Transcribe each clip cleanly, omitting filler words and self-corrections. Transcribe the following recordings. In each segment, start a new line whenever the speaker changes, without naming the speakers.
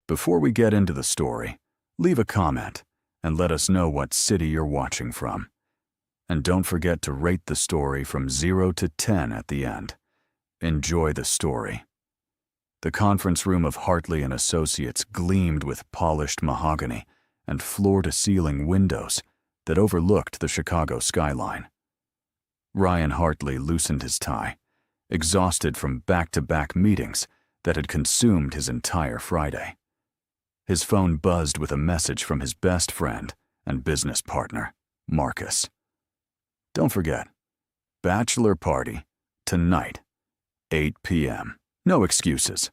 Before we get into the story, leave a comment and let us know what city you're watching from. And don't forget to rate the story from 0 to 10 at the end. Enjoy the story. The conference room of Hartley and Associates gleamed with polished mahogany and floor-to-ceiling windows that overlooked the Chicago skyline. Ryan Hartley loosened his tie, exhausted from back-to-back meetings that had consumed his entire Friday. His phone buzzed with a message from his best friend and business partner, Marcus. Don't forget, bachelor party, tonight, 8 p.m. No excuses.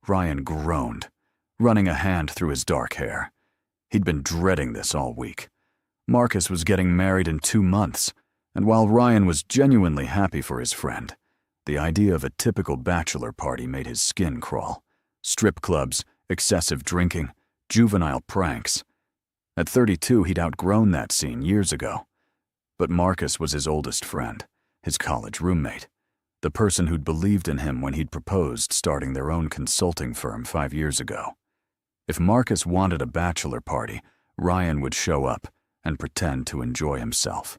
Ryan groaned, running a hand through his dark hair. He'd been dreading this all week. Marcus was getting married in 2 months, and while Ryan was genuinely happy for his friend, the idea of a typical bachelor party made his skin crawl. Strip clubs, excessive drinking, juvenile pranks. At 32, he'd outgrown that scene years ago. But Marcus was his oldest friend, his college roommate, the person who'd believed in him when he'd proposed starting their own consulting firm 5 years ago. If Marcus wanted a bachelor party, Ryan would show up and pretend to enjoy himself.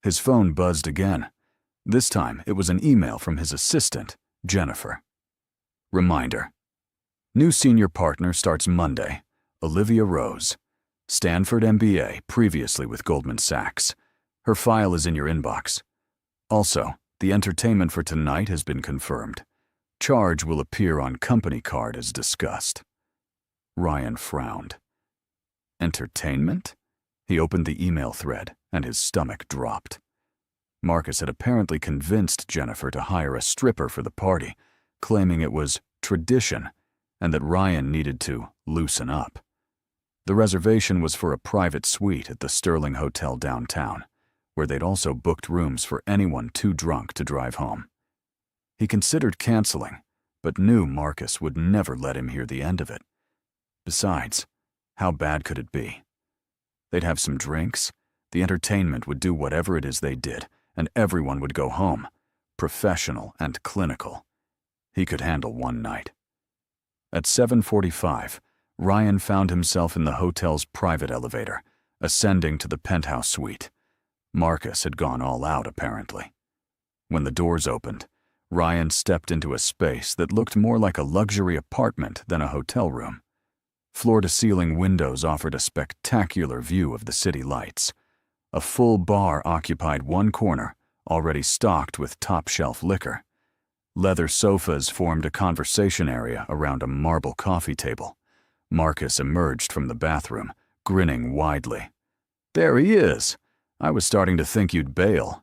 His phone buzzed again. This time, it was an email from his assistant, Jennifer. Reminder. New senior partner starts Monday, Olivia Rose. Stanford MBA, previously with Goldman Sachs. Her file is in your inbox. Also, the entertainment for tonight has been confirmed. Charge will appear on company card as discussed. Ryan frowned. Entertainment? He opened the email thread, and his stomach dropped. Marcus had apparently convinced Jennifer to hire a stripper for the party, claiming it was tradition and that Ryan needed to loosen up. The reservation was for a private suite at the Sterling Hotel downtown, where they'd also booked rooms for anyone too drunk to drive home. He considered canceling, but knew Marcus would never let him hear the end of it. Besides, how bad could it be? They'd have some drinks, the entertainment would do whatever it is they did, and everyone would go home, professional and clinical. He could handle one night. At 7:45, Ryan found himself in the hotel's private elevator, ascending to the penthouse suite. Marcus had gone all out, apparently. When the doors opened, Ryan stepped into a space that looked more like a luxury apartment than a hotel room. Floor-to-ceiling windows offered a spectacular view of the city lights. A full bar occupied one corner, already stocked with top-shelf liquor. Leather sofas formed a conversation area around a marble coffee table. Marcus emerged from the bathroom, grinning widely. "There he is. I was starting to think you'd bail."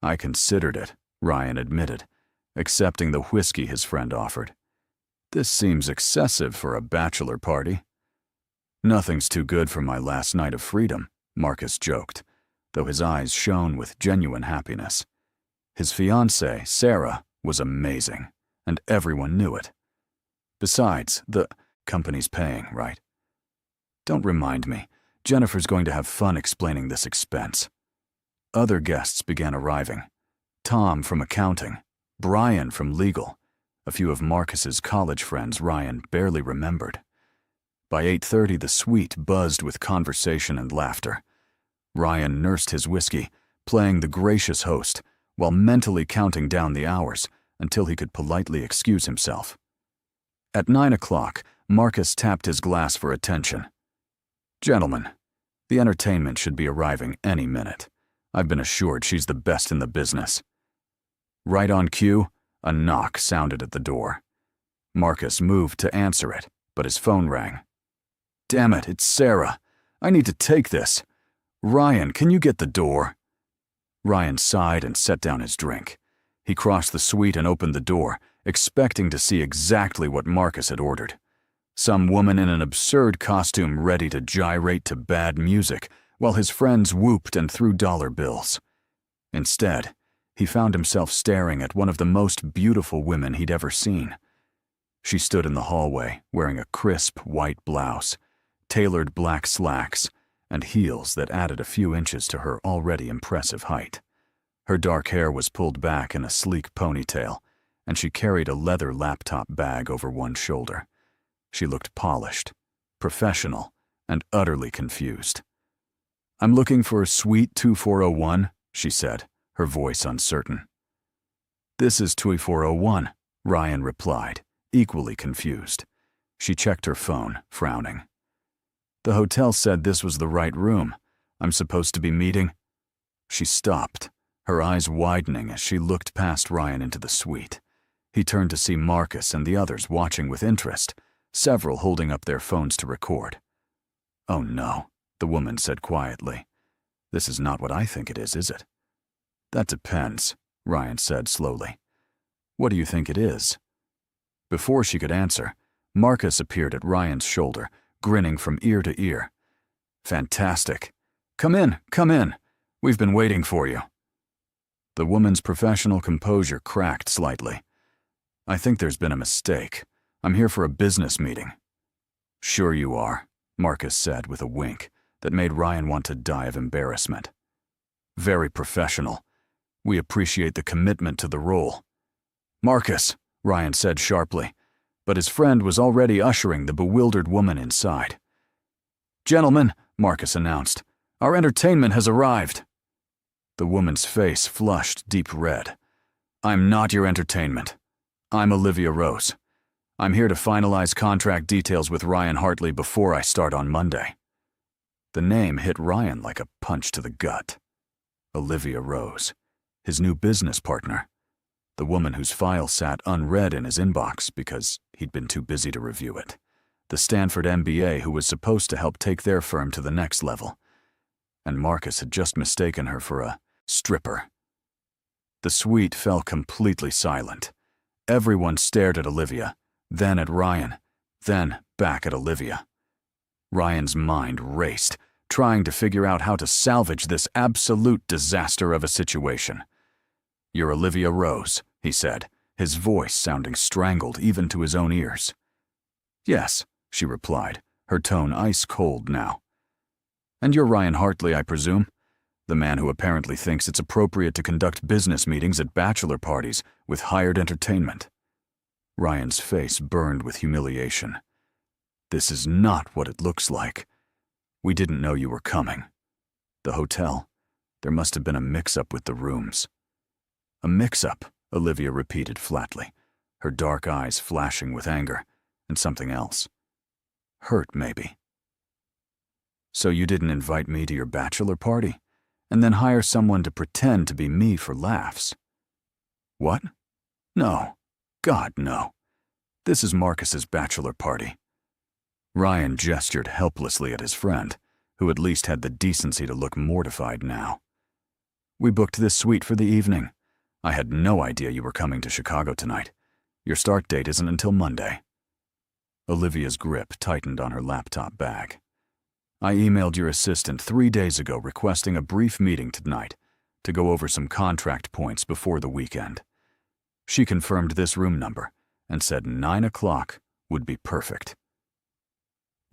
"I considered it," Ryan admitted, accepting the whiskey his friend offered. "This seems excessive for a bachelor party." "Nothing's too good for my last night of freedom," Marcus joked, though his eyes shone with genuine happiness. His fiancée, Sarah, was amazing, and everyone knew it. Besides, the company's paying, right? "Don't remind me. Jennifer's going to have fun explaining this expense." Other guests began arriving. Tom from accounting, Brian from legal, a few of Marcus's college friends Ryan barely remembered. By 8:30, the suite buzzed with conversation and laughter. Ryan nursed his whiskey, playing the gracious host, while mentally counting down the hours until he could politely excuse himself. At 9 o'clock, Marcus tapped his glass for attention. "Gentlemen, the entertainment should be arriving any minute. I've been assured she's the best in the business." Right on cue, a knock sounded at the door. Marcus moved to answer it, but his phone rang. "Damn it, it's Sarah. I need to take this. Ryan, can you get the door?" Ryan sighed and set down his drink. He crossed the suite and opened the door, expecting to see exactly what Marcus had ordered. Some woman in an absurd costume ready to gyrate to bad music, while his friends whooped and threw dollar bills. Instead, he found himself staring at one of the most beautiful women he'd ever seen. She stood in the hallway, wearing a crisp white blouse, tailored black slacks, and heels that added a few inches to her already impressive height. Her dark hair was pulled back in a sleek ponytail, and she carried a leather laptop bag over one shoulder. She looked polished, professional, and utterly confused. "I'm looking for Suite 2401, she said, her voice uncertain. "This is 2401, Ryan replied, equally confused. She checked her phone, frowning. "The hotel said this was the right room. I'm supposed to be meeting—" She stopped, her eyes widening as she looked past Ryan into the suite. He turned to see Marcus and the others watching with interest, several holding up their phones to record. "Oh no," the woman said quietly. "This is not what I think it is it?" "That depends," Ryan said slowly. "What do you think it is?" Before she could answer, Marcus appeared at Ryan's shoulder, grinning from ear to ear. "Fantastic. Come in, come in. We've been waiting for you." The woman's professional composure cracked slightly. "I think there's been a mistake. I'm here for a business meeting." "Sure you are," Marcus said with a wink that made Ryan want to die of embarrassment. "Very professional. We appreciate the commitment to the role." "Marcus," Ryan said sharply, but his friend was already ushering the bewildered woman inside. "Gentlemen," Marcus announced, "our entertainment has arrived." The woman's face flushed deep red. "I'm not your entertainment. I'm Olivia Rose. I'm here to finalize contract details with Ryan Hartley before I start on Monday." The name hit Ryan like a punch to the gut. Olivia Rose, his new business partner. The woman whose file sat unread in his inbox because he'd been too busy to review it. The Stanford MBA who was supposed to help take their firm to the next level. And Marcus had just mistaken her for a stripper. The suite fell completely silent. Everyone stared at Olivia, then at Ryan, then back at Olivia. Ryan's mind raced, trying to figure out how to salvage this absolute disaster of a situation. "You're Olivia Rose," he said, his voice sounding strangled even to his own ears. "Yes," she replied, her tone ice cold now. "And you're Ryan Hartley, I presume? The man who apparently thinks it's appropriate to conduct business meetings at bachelor parties with hired entertainment." Ryan's face burned with humiliation. "This is not what it looks like. We didn't know you were coming. The hotel, there must have been a mix-up with the rooms." "A mix-up," Olivia repeated flatly, her dark eyes flashing with anger and something else. "Hurt, maybe." "So you didn't invite me to your bachelor party, and then hire someone to pretend to be me for laughs?" "What? No. God, no. This is Marcus's bachelor party." Ryan gestured helplessly at his friend, who at least had the decency to look mortified now. "We booked this suite for the evening. I had no idea you were coming to Chicago tonight. Your start date isn't until Monday." Olivia's grip tightened on her laptop bag. "I emailed your assistant 3 days ago requesting a brief meeting tonight to go over some contract points before the weekend. She confirmed this room number and said 9 o'clock would be perfect."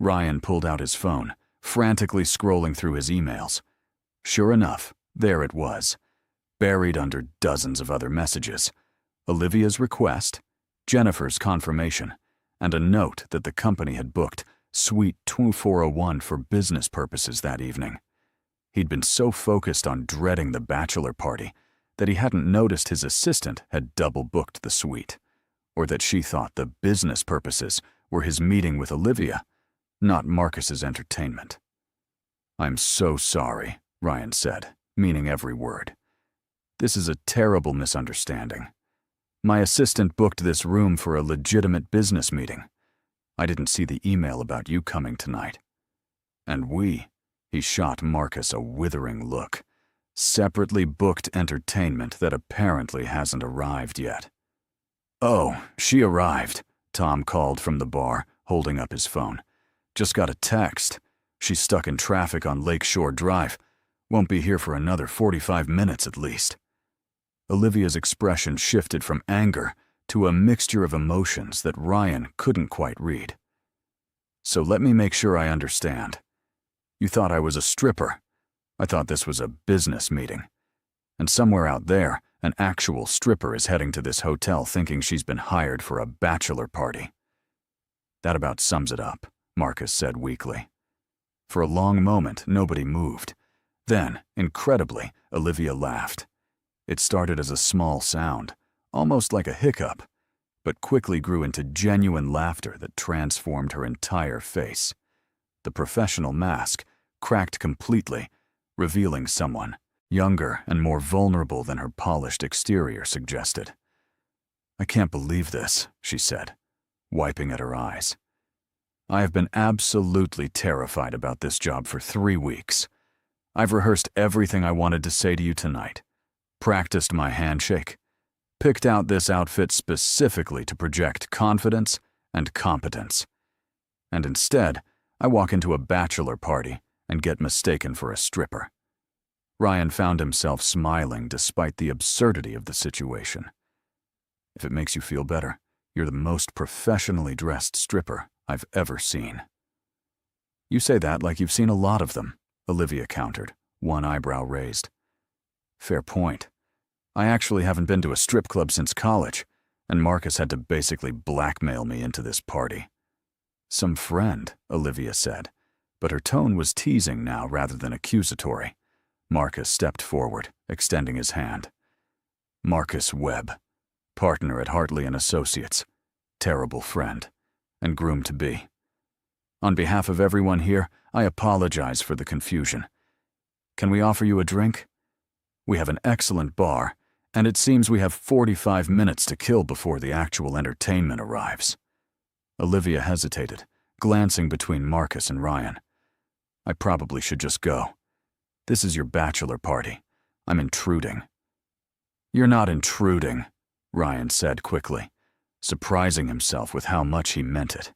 Ryan pulled out his phone, frantically scrolling through his emails. Sure enough, there it was, buried under dozens of other messages. Olivia's request, Jennifer's confirmation, and a note that the company had booked Suite 2401 for business purposes that evening. He'd been so focused on dreading the bachelor party that he hadn't noticed his assistant had double-booked the suite, or that she thought the business purposes were his meeting with Olivia, not Marcus's entertainment. "I'm so sorry," Ryan said, meaning every word. "This is a terrible misunderstanding. My assistant booked this room for a legitimate business meeting. I didn't see the email about you coming tonight. And he shot Marcus a withering look, separately booked entertainment that apparently hasn't arrived yet." "Oh, she arrived," Tom called from the bar, holding up his phone. "Just got a text. She's stuck in traffic on Lakeshore Drive. Won't be here for another 45 minutes at least." Olivia's expression shifted from anger to a mixture of emotions that Ryan couldn't quite read. "So let me make sure I understand. You thought I was a stripper. I thought this was a business meeting. And somewhere out there, an actual stripper is heading to this hotel thinking she's been hired for a bachelor party." That about sums it up, Marcus said weakly. For a long moment, nobody moved. Then, incredibly, Olivia laughed. It started as a small sound, almost like a hiccup, but quickly grew into genuine laughter that transformed her entire face. The professional mask cracked completely, revealing someone younger and more vulnerable than her polished exterior suggested. "I can't believe this," she said, wiping at her eyes. "I have been absolutely terrified about this job for 3 weeks. I've rehearsed everything I wanted to say to you tonight, practiced my handshake, picked out this outfit specifically to project confidence and competence. And instead, I walk into a bachelor party and get mistaken for a stripper." Ryan found himself smiling despite the absurdity of the situation. "If it makes you feel better, you're the most professionally dressed stripper I've ever seen." "You say that like you've seen a lot of them," Olivia countered, one eyebrow raised. "Fair point. I actually haven't been to a strip club since college, and Marcus had to basically blackmail me into this party." "Some friend," Olivia said, but her tone was teasing now rather than accusatory. Marcus stepped forward, extending his hand. "Marcus Webb, partner at Hartley & Associates, terrible friend, and groom-to-be. On behalf of everyone here, I apologize for the confusion. Can we offer you a drink? We have an excellent bar, and it seems we have 45 minutes to kill before the actual entertainment arrives." Olivia hesitated, glancing between Marcus and Ryan. "I probably should just go. This is your bachelor party. I'm intruding." "You're not intruding," Ryan said quickly, surprising himself with how much he meant it.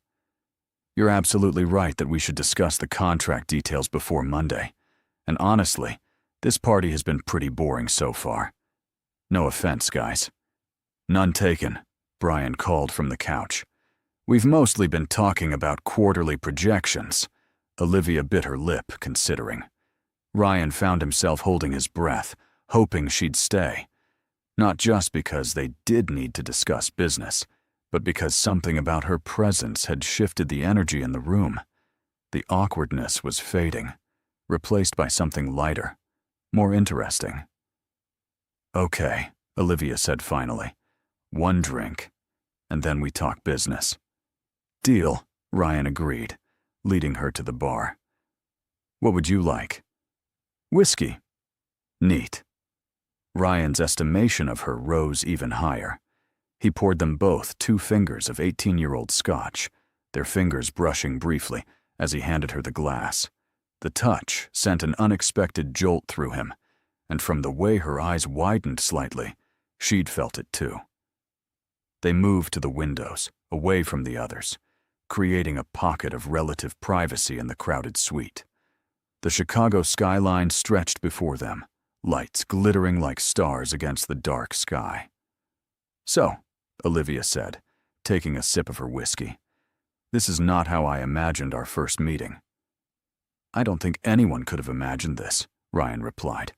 "You're absolutely right that we should discuss the contract details before Monday. And honestly, this party has been pretty boring so far. No offense, guys." "None taken," Brian called from the couch. "We've mostly been talking about quarterly projections." Olivia bit her lip, considering. Ryan found himself holding his breath, hoping she'd stay. Not just because they did need to discuss business, but because something about her presence had shifted the energy in the room. The awkwardness was fading, replaced by something lighter, more interesting. "Okay," Olivia said finally. "One drink, and then we talk business." "Deal," Ryan agreed, leading her to the bar. "What would you like?" "Whiskey." "Neat." Ryan's estimation of her rose even higher. He poured them both 2 fingers of 18-year-old scotch, their fingers brushing briefly as he handed her the glass. The touch sent an unexpected jolt through him, and from the way her eyes widened slightly, she'd felt it too. They moved to the windows, away from the others, creating a pocket of relative privacy in the crowded suite. The Chicago skyline stretched before them, lights glittering like stars against the dark sky. "So," Olivia said, taking a sip of her whiskey, "this is not how I imagined our first meeting." "I don't think anyone could have imagined this," Ryan replied.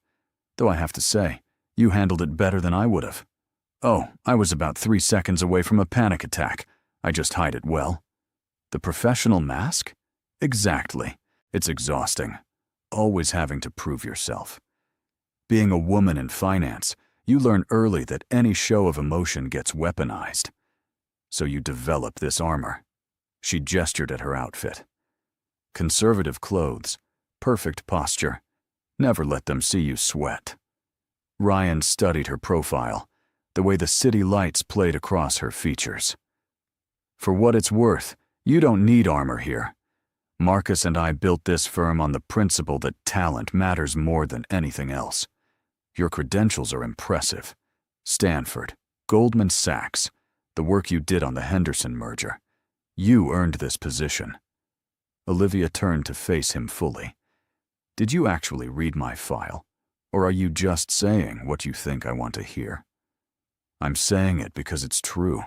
"Though I have to say, you handled it better than I would have." "Oh, I was about 3 seconds away from a panic attack. I just hide it well." "The professional mask?" "Exactly. It's exhausting. Always having to prove yourself. Being a woman in finance, you learn early that any show of emotion gets weaponized. So you develop this armor." She gestured at her outfit. "Conservative clothes, perfect posture. Never let them see you sweat." Ryan studied her profile, the way the city lights played across her features. "For what it's worth, you don't need armor here. Marcus and I built this firm on the principle that talent matters more than anything else. Your credentials are impressive. Stanford, Goldman Sachs, the work you did on the Henderson merger. You earned this position." Olivia turned to face him fully. "Did you actually read my file, or are you just saying what you think I want to hear?" "I'm saying it because it's true.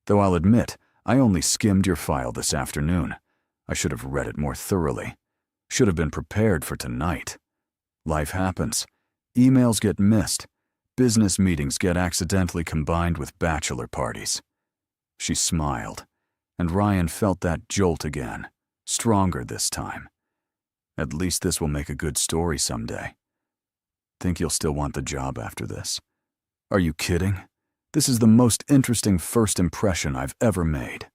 Though I'll admit, I only skimmed your file this afternoon. I should have read it more thoroughly. Should have been prepared for tonight. Life happens. Emails get missed. Business meetings get accidentally combined with bachelor parties." She smiled. and Ryan felt that jolt again, stronger this time. At least this will make a good story someday. Think you'll still want the job after this? Are you kidding? This is the most interesting first impression I've ever made.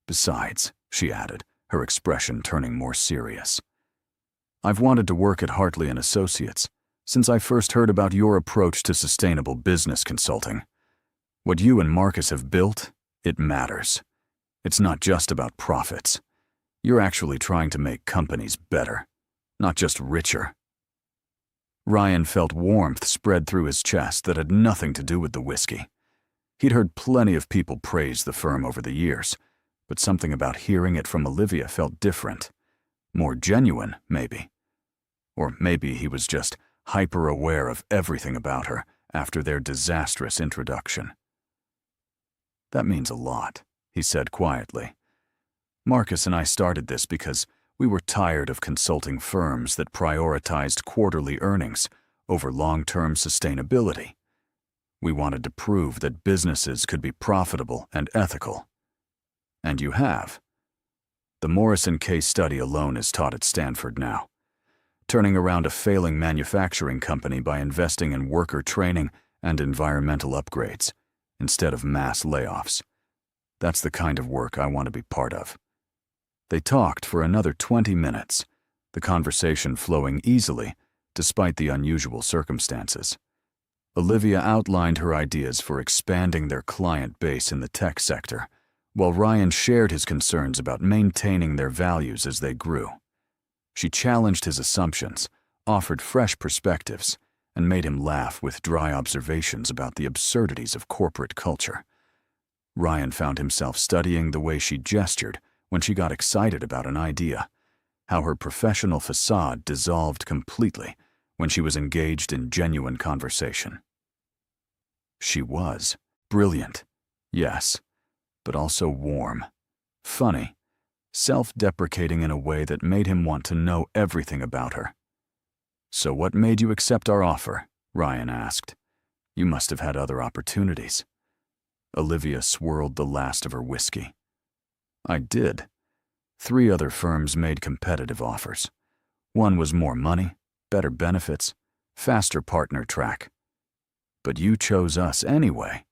Besides, she added, her expression turning more serious, I've wanted to work at Hartley & Associates since I first heard about your approach to sustainable business consulting. What you and Marcus have built, it matters. It's not just about profits. You're actually trying to make companies better, not just richer. Ryan felt warmth spread through his chest that had nothing to do with the whiskey. He'd heard plenty of people praise the firm over the years, but something about hearing it from Olivia felt different. More genuine, maybe. Or maybe he was just hyper-aware of everything about her after their disastrous introduction. That means a lot, he said quietly. Marcus and I started this because we were tired of consulting firms that prioritized quarterly earnings over long-term sustainability. We wanted to prove that businesses could be profitable and ethical. And you have. The Morrison case study alone is taught at Stanford now. Turning around a failing manufacturing company by investing in worker training and environmental upgrades, instead of mass layoffs. That's the kind of work I want to be part of. They talked for another 20 minutes, the conversation flowing easily despite the unusual circumstances. Olivia outlined her ideas for expanding their client base in the tech sector, while Ryan shared his concerns about maintaining their values as they grew. She challenged his assumptions, offered fresh perspectives, and made him laugh with dry observations about the absurdities of corporate culture. Ryan found himself studying the way she gestured when she got excited about an idea, how her professional facade dissolved completely when she was engaged in genuine conversation. She was brilliant, yes, but also warm, funny, self-deprecating in a way that made him want to know everything about her. "So what made you accept our offer?" Ryan asked. "You must have had other opportunities." Olivia swirled the last of her whiskey. "I did. 3 other firms made competitive offers. One was more money, better benefits, faster partner track. But you chose us anyway."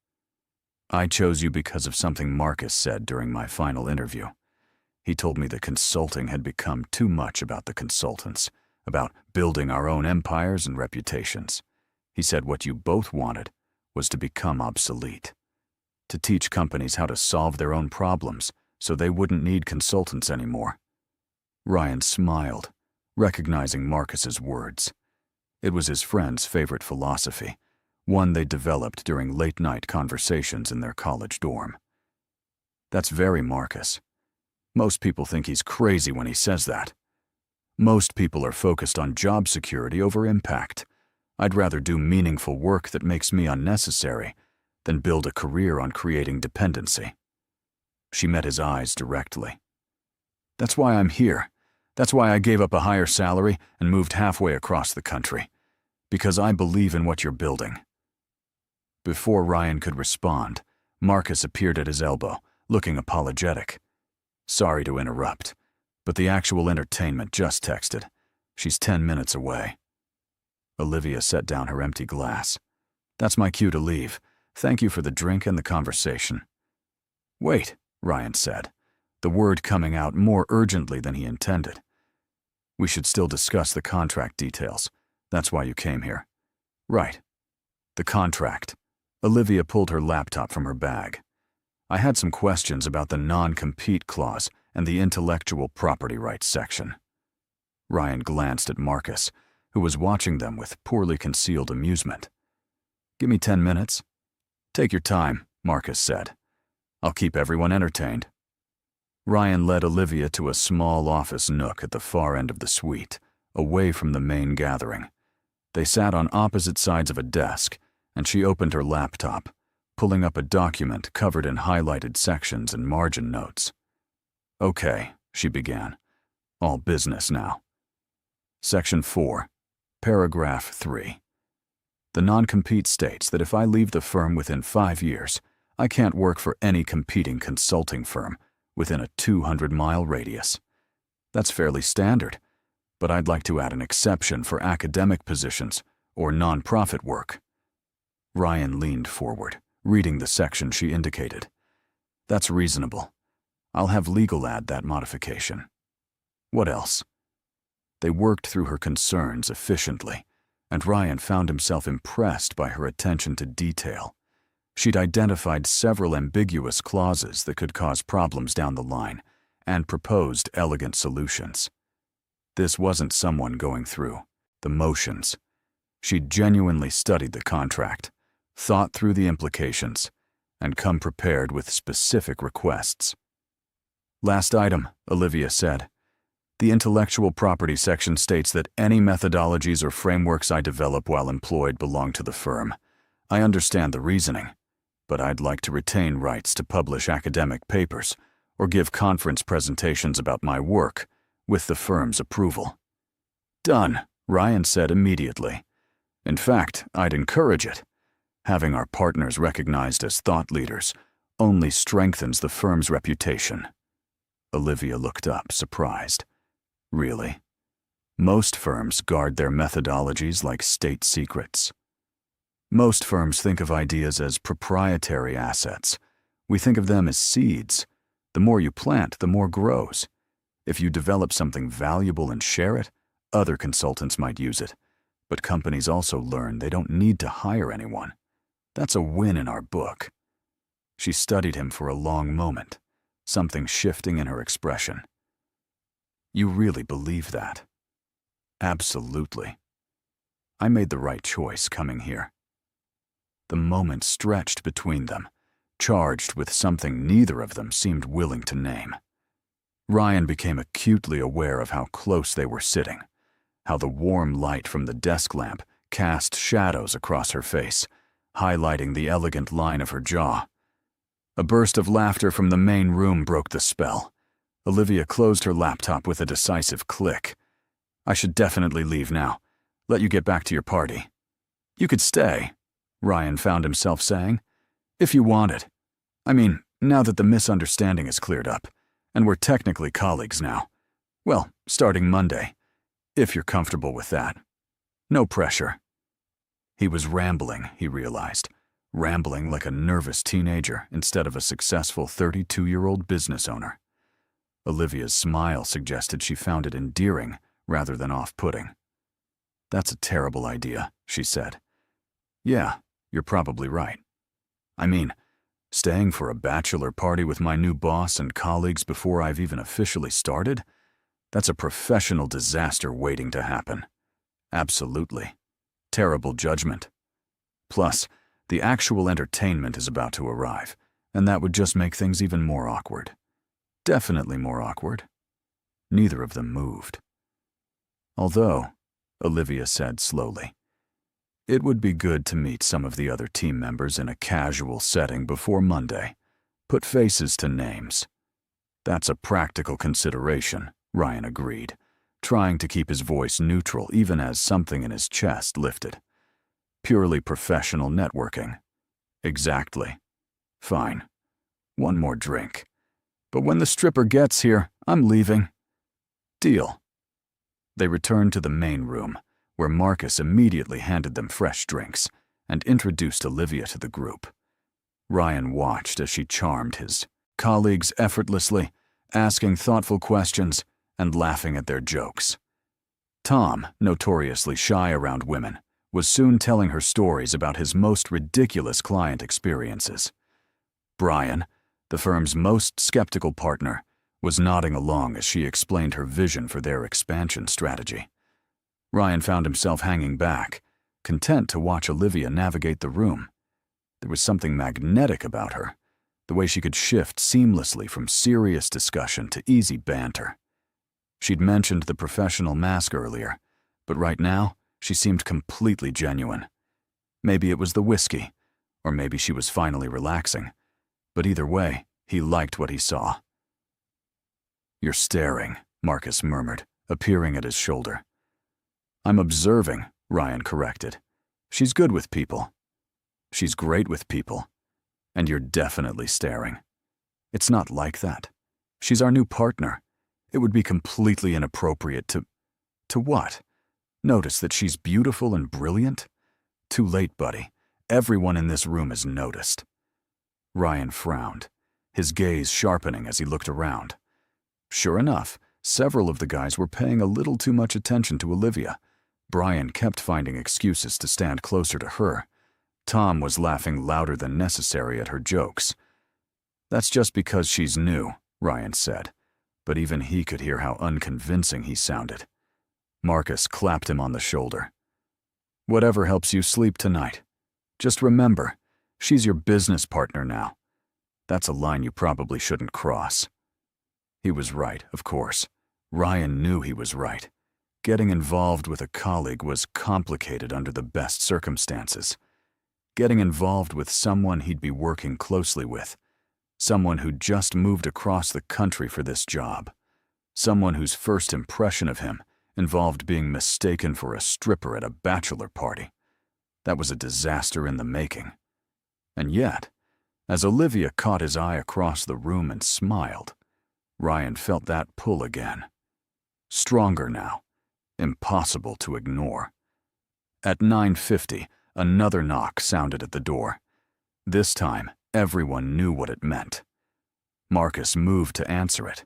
"I chose you because of something Marcus said during my final interview. He told me that consulting had become too much about the consultants, about building our own empires and reputations. He said what you both wanted was to become obsolete, to teach companies how to solve their own problems so they wouldn't need consultants anymore." Ryan smiled, recognizing Marcus's words. It was his friend's favorite philosophy, one they developed during late-night conversations in their college dorm. That's very Marcus. Most people think he's crazy when he says that. Most people are focused on job security over impact. I'd rather do meaningful work that makes me unnecessary than build a career on creating dependency. She met his eyes directly. "That's why I'm here. That's why I gave up a higher salary and moved halfway across the country. Because I believe in what you're building." Before Ryan could respond, Marcus appeared at his elbow, looking apologetic. "Sorry to interrupt, but the actual entertainment just texted. She's 10 minutes away." Olivia set down her empty glass. "That's my cue to leave. Thank you for the drink and the conversation." "Wait," Ryan said, the word coming out more urgently than he intended. "We should still discuss the contract details. That's why you came here." "Right. The contract." Olivia pulled her laptop from her bag. "I had some questions about the non-compete clause and the intellectual property rights section." Ryan glanced at Marcus, who was watching them with poorly concealed amusement. "Give me 10 minutes." "Take your time," Marcus said. "I'll keep everyone entertained." Ryan led Olivia to a small office nook at the far end of the suite, away from the main gathering. They sat on opposite sides of a desk, and she opened her laptop, pulling up a document covered in highlighted sections and margin notes. "Okay," she began. "All business now." Section 4, Paragraph 3. The non-compete states that if I leave the firm within 5 years, I can't work for any competing consulting firm, within a 200-mile radius. That's fairly standard, but I'd like to add an exception for academic positions or nonprofit work. Ryan leaned forward, reading the section she indicated. That's reasonable. I'll have legal add that modification. What else? They worked through her concerns efficiently, and Ryan found himself impressed by her attention to detail. She'd identified several ambiguous clauses that could cause problems down the line and proposed elegant solutions. This wasn't someone going through the motions. She'd genuinely studied the contract, thought through the implications, and come prepared with specific requests. Last item, Olivia said. The intellectual property section states that any methodologies or frameworks I develop while employed belong to the firm. I understand the reasoning, but I'd like to retain rights to publish academic papers or give conference presentations about my work with the firm's approval. Done, Ryan said immediately. In fact, I'd encourage it. Having our partners recognized as thought leaders only strengthens the firm's reputation. Olivia looked up, surprised. Really? Most firms guard their methodologies like state secrets. Most firms think of ideas as proprietary assets. We think of them as seeds. The more you plant, the more grows. If you develop something valuable and share it, other consultants might use it. But companies also learn they don't need to hire anyone. That's a win in our book. She studied him for a long moment, something shifting in her expression. You really believe that? Absolutely. I made the right choice coming here. The moment stretched between them, charged with something neither of them seemed willing to name. Ryan became acutely aware of how close they were sitting, how the warm light from the desk lamp cast shadows across her face, highlighting the elegant line of her jaw. A burst of laughter from the main room broke the spell. Olivia closed her laptop with a decisive click. I should definitely leave now. Let you get back to your party. You could stay, Ryan found himself saying, if you wanted. I mean, now that the misunderstanding is cleared up, and we're technically colleagues now. Well, starting Monday, if you're comfortable with that. No pressure. He was rambling, he realized, rambling like a nervous teenager instead of a successful 32-year-old business owner. Olivia's smile suggested she found it endearing rather than off-putting. That's a terrible idea, she said. Yeah, you're probably right. I mean, staying for a bachelor party with my new boss and colleagues before I've even officially started? That's a professional disaster waiting to happen. Absolutely. Terrible judgment. Plus, the actual entertainment is about to arrive, and that would just make things even more awkward. Definitely more awkward. Neither of them moved. Although, Olivia said slowly, it would be good to meet some of the other team members in a casual setting before Monday. Put faces to names. That's a practical consideration, Ryan agreed, trying to keep his voice neutral even as something in his chest lifted. Purely professional networking. Exactly. Fine. One more drink. But when the stripper gets here, I'm leaving. Deal. They returned to the main room, where Marcus immediately handed them fresh drinks and introduced Olivia to the group. Ryan watched as she charmed his colleagues effortlessly, asking thoughtful questions and laughing at their jokes. Tom, notoriously shy around women, was soon telling her stories about his most ridiculous client experiences. Brian, the firm's most skeptical partner, was nodding along as she explained her vision for their expansion strategy. Ryan found himself hanging back, content to watch Olivia navigate the room. There was something magnetic about her, the way she could shift seamlessly from serious discussion to easy banter. She'd mentioned the professional mask earlier, but right now, she seemed completely genuine. Maybe it was the whiskey, or maybe she was finally relaxing. But either way, he liked what he saw. You're staring, Marcus murmured, appearing at his shoulder. I'm observing, Ryan corrected. She's good with people. She's great with people. And you're definitely staring. It's not like that. She's our new partner. It would be completely inappropriate to… To what? Notice that she's beautiful and brilliant? Too late, buddy. Everyone in this room has noticed. Ryan frowned, his gaze sharpening as he looked around. Sure enough, several of the guys were paying a little too much attention to Olivia. Brian kept finding excuses to stand closer to her. Tom was laughing louder than necessary at her jokes. That's just because she's new, Ryan said, but even he could hear how unconvincing he sounded. Marcus clapped him on the shoulder. Whatever helps you sleep tonight. Just remember, she's your business partner now. That's a line you probably shouldn't cross. He was right, of course. Ryan knew he was right. Getting involved with a colleague was complicated under the best circumstances. Getting involved with someone he'd be working closely with. Someone who'd just moved across the country for this job. Someone whose first impression of him involved being mistaken for a stripper at a bachelor party. That was a disaster in the making. And yet, as Olivia caught his eye across the room and smiled, Ryan felt that pull again. Stronger now, impossible to ignore. At 9:50, another knock sounded at the door. This time, everyone knew what it meant. Marcus moved to answer it,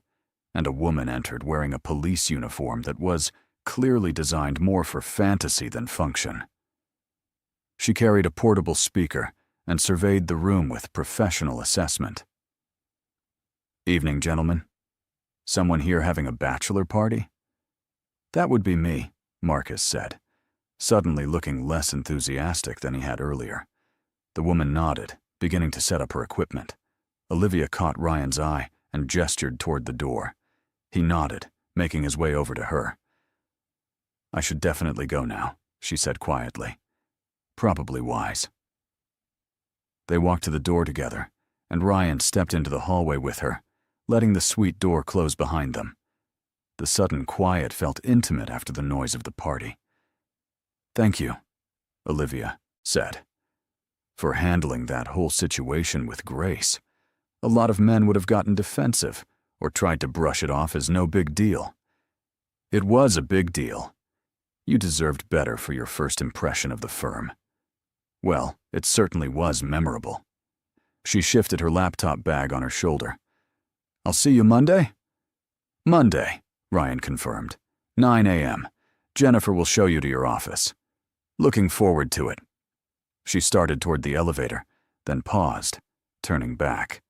and a woman entered wearing a police uniform that was clearly designed more for fantasy than function. She carried a portable speaker and surveyed the room with professional assessment. "Evening, gentlemen. Someone here having a bachelor party?" "That would be me," Marcus said, suddenly looking less enthusiastic than he had earlier. The woman nodded, beginning to set up her equipment. Olivia caught Ryan's eye and gestured toward the door. He nodded, making his way over to her. "I should definitely go now," she said quietly. "Probably wise." They walked to the door together, and Ryan stepped into the hallway with her, letting the suite door close behind them. The sudden quiet felt intimate after the noise of the party. "Thank you," Olivia said, "for handling that whole situation with grace. A lot of men would have gotten defensive or tried to brush it off as no big deal. It was a big deal. You deserved better for your first impression of the firm. Well, it certainly was memorable." She shifted her laptop bag on her shoulder. "I'll see you Monday?" "Monday," Ryan confirmed. 9 a.m. Jennifer will show you to your office. Looking forward to it." She started toward the elevator, then paused, turning back.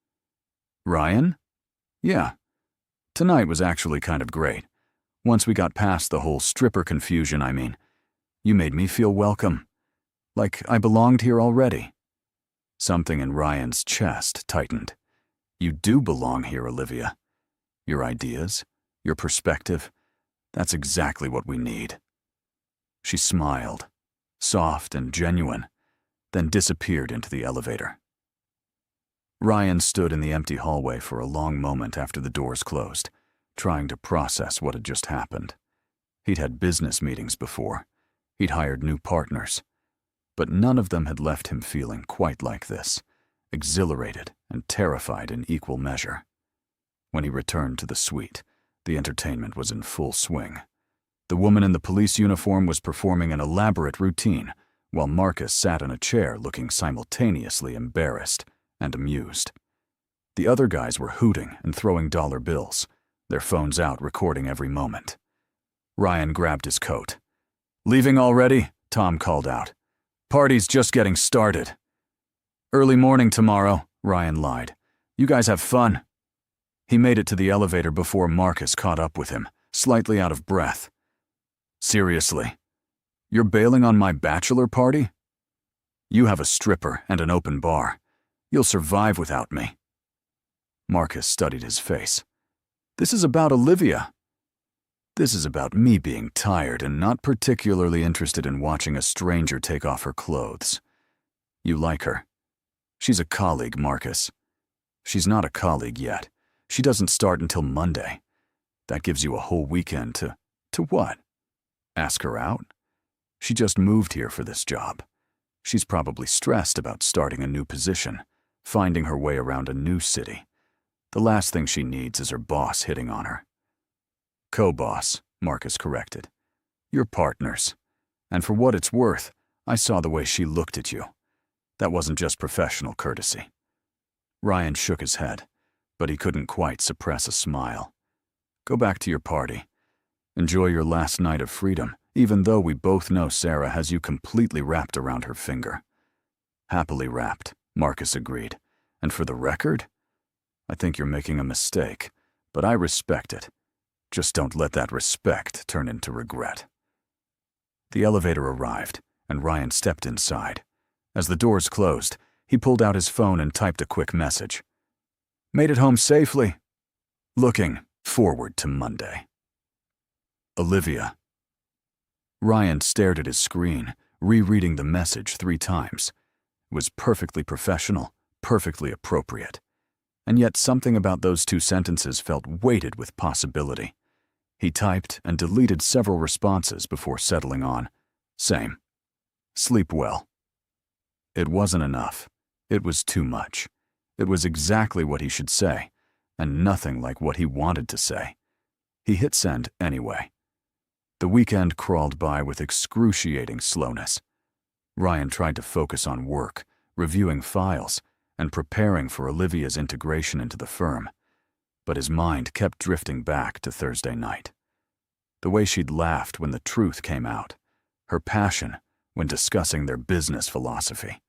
"Ryan?" "Yeah. Tonight was actually kind of great. Once we got past the whole stripper confusion, I mean. You made me feel welcome. Like I belonged here already." Something in Ryan's chest tightened. "You do belong here, Olivia. Your ideas, your perspective, that's exactly what we need." She smiled, soft and genuine, then disappeared into the elevator. Ryan stood in the empty hallway for a long moment after the doors closed, trying to process what had just happened. He'd had business meetings before. He'd hired new partners. But none of them had left him feeling quite like this, exhilarated and terrified in equal measure. When he returned to the suite, the entertainment was in full swing. The woman in the police uniform was performing an elaborate routine, while Marcus sat in a chair looking simultaneously embarrassed and amused. The other guys were hooting and throwing dollar bills, their phones out recording every moment. Ryan grabbed his coat. "Leaving already?" Tom called out. "Party's just getting started." "Early morning tomorrow," Ryan lied. "You guys have fun." He made it to the elevator before Marcus caught up with him, slightly out of breath. "Seriously? You're bailing on my bachelor party? You have a stripper and an open bar. You'll survive without me." Marcus studied his face. "This is about Olivia." "This is about me being tired and not particularly interested in watching a stranger take off her clothes. You like her. She's a colleague, Marcus. She's not a colleague yet. She doesn't start until Monday. That gives you a whole weekend to what? Ask her out? She just moved here for this job. She's probably stressed about starting a new position, finding her way around a new city. The last thing she needs is her boss hitting on her. Co-boss, Marcus corrected. You're partners. And for what it's worth, I saw the way she looked at you. That wasn't just professional courtesy. Ryan shook his head, but he couldn't quite suppress a smile. Go back to your party. Enjoy your last night of freedom, even though we both know Sarah has you completely wrapped around her finger. Happily wrapped, Marcus agreed. And for the record, I think you're making a mistake, but I respect it. Just don't let that respect turn into regret. The elevator arrived, and Ryan stepped inside. As the doors closed, he pulled out his phone and typed a quick message. Made it home safely. Looking forward to Monday. Olivia. Ryan stared at his screen, rereading the message 3 times. It was perfectly professional, perfectly appropriate. And yet something about those 2 sentences felt weighted with possibility. He typed and deleted several responses before settling on, same. Sleep well. It wasn't enough. It was too much. It was exactly what he should say, and nothing like what he wanted to say. He hit send anyway. The weekend crawled by with excruciating slowness. Ryan tried to focus on work, reviewing files, and preparing for Olivia's integration into the firm, but his mind kept drifting back to Thursday night. The way she'd laughed when the truth came out, her passion when discussing their business philosophy.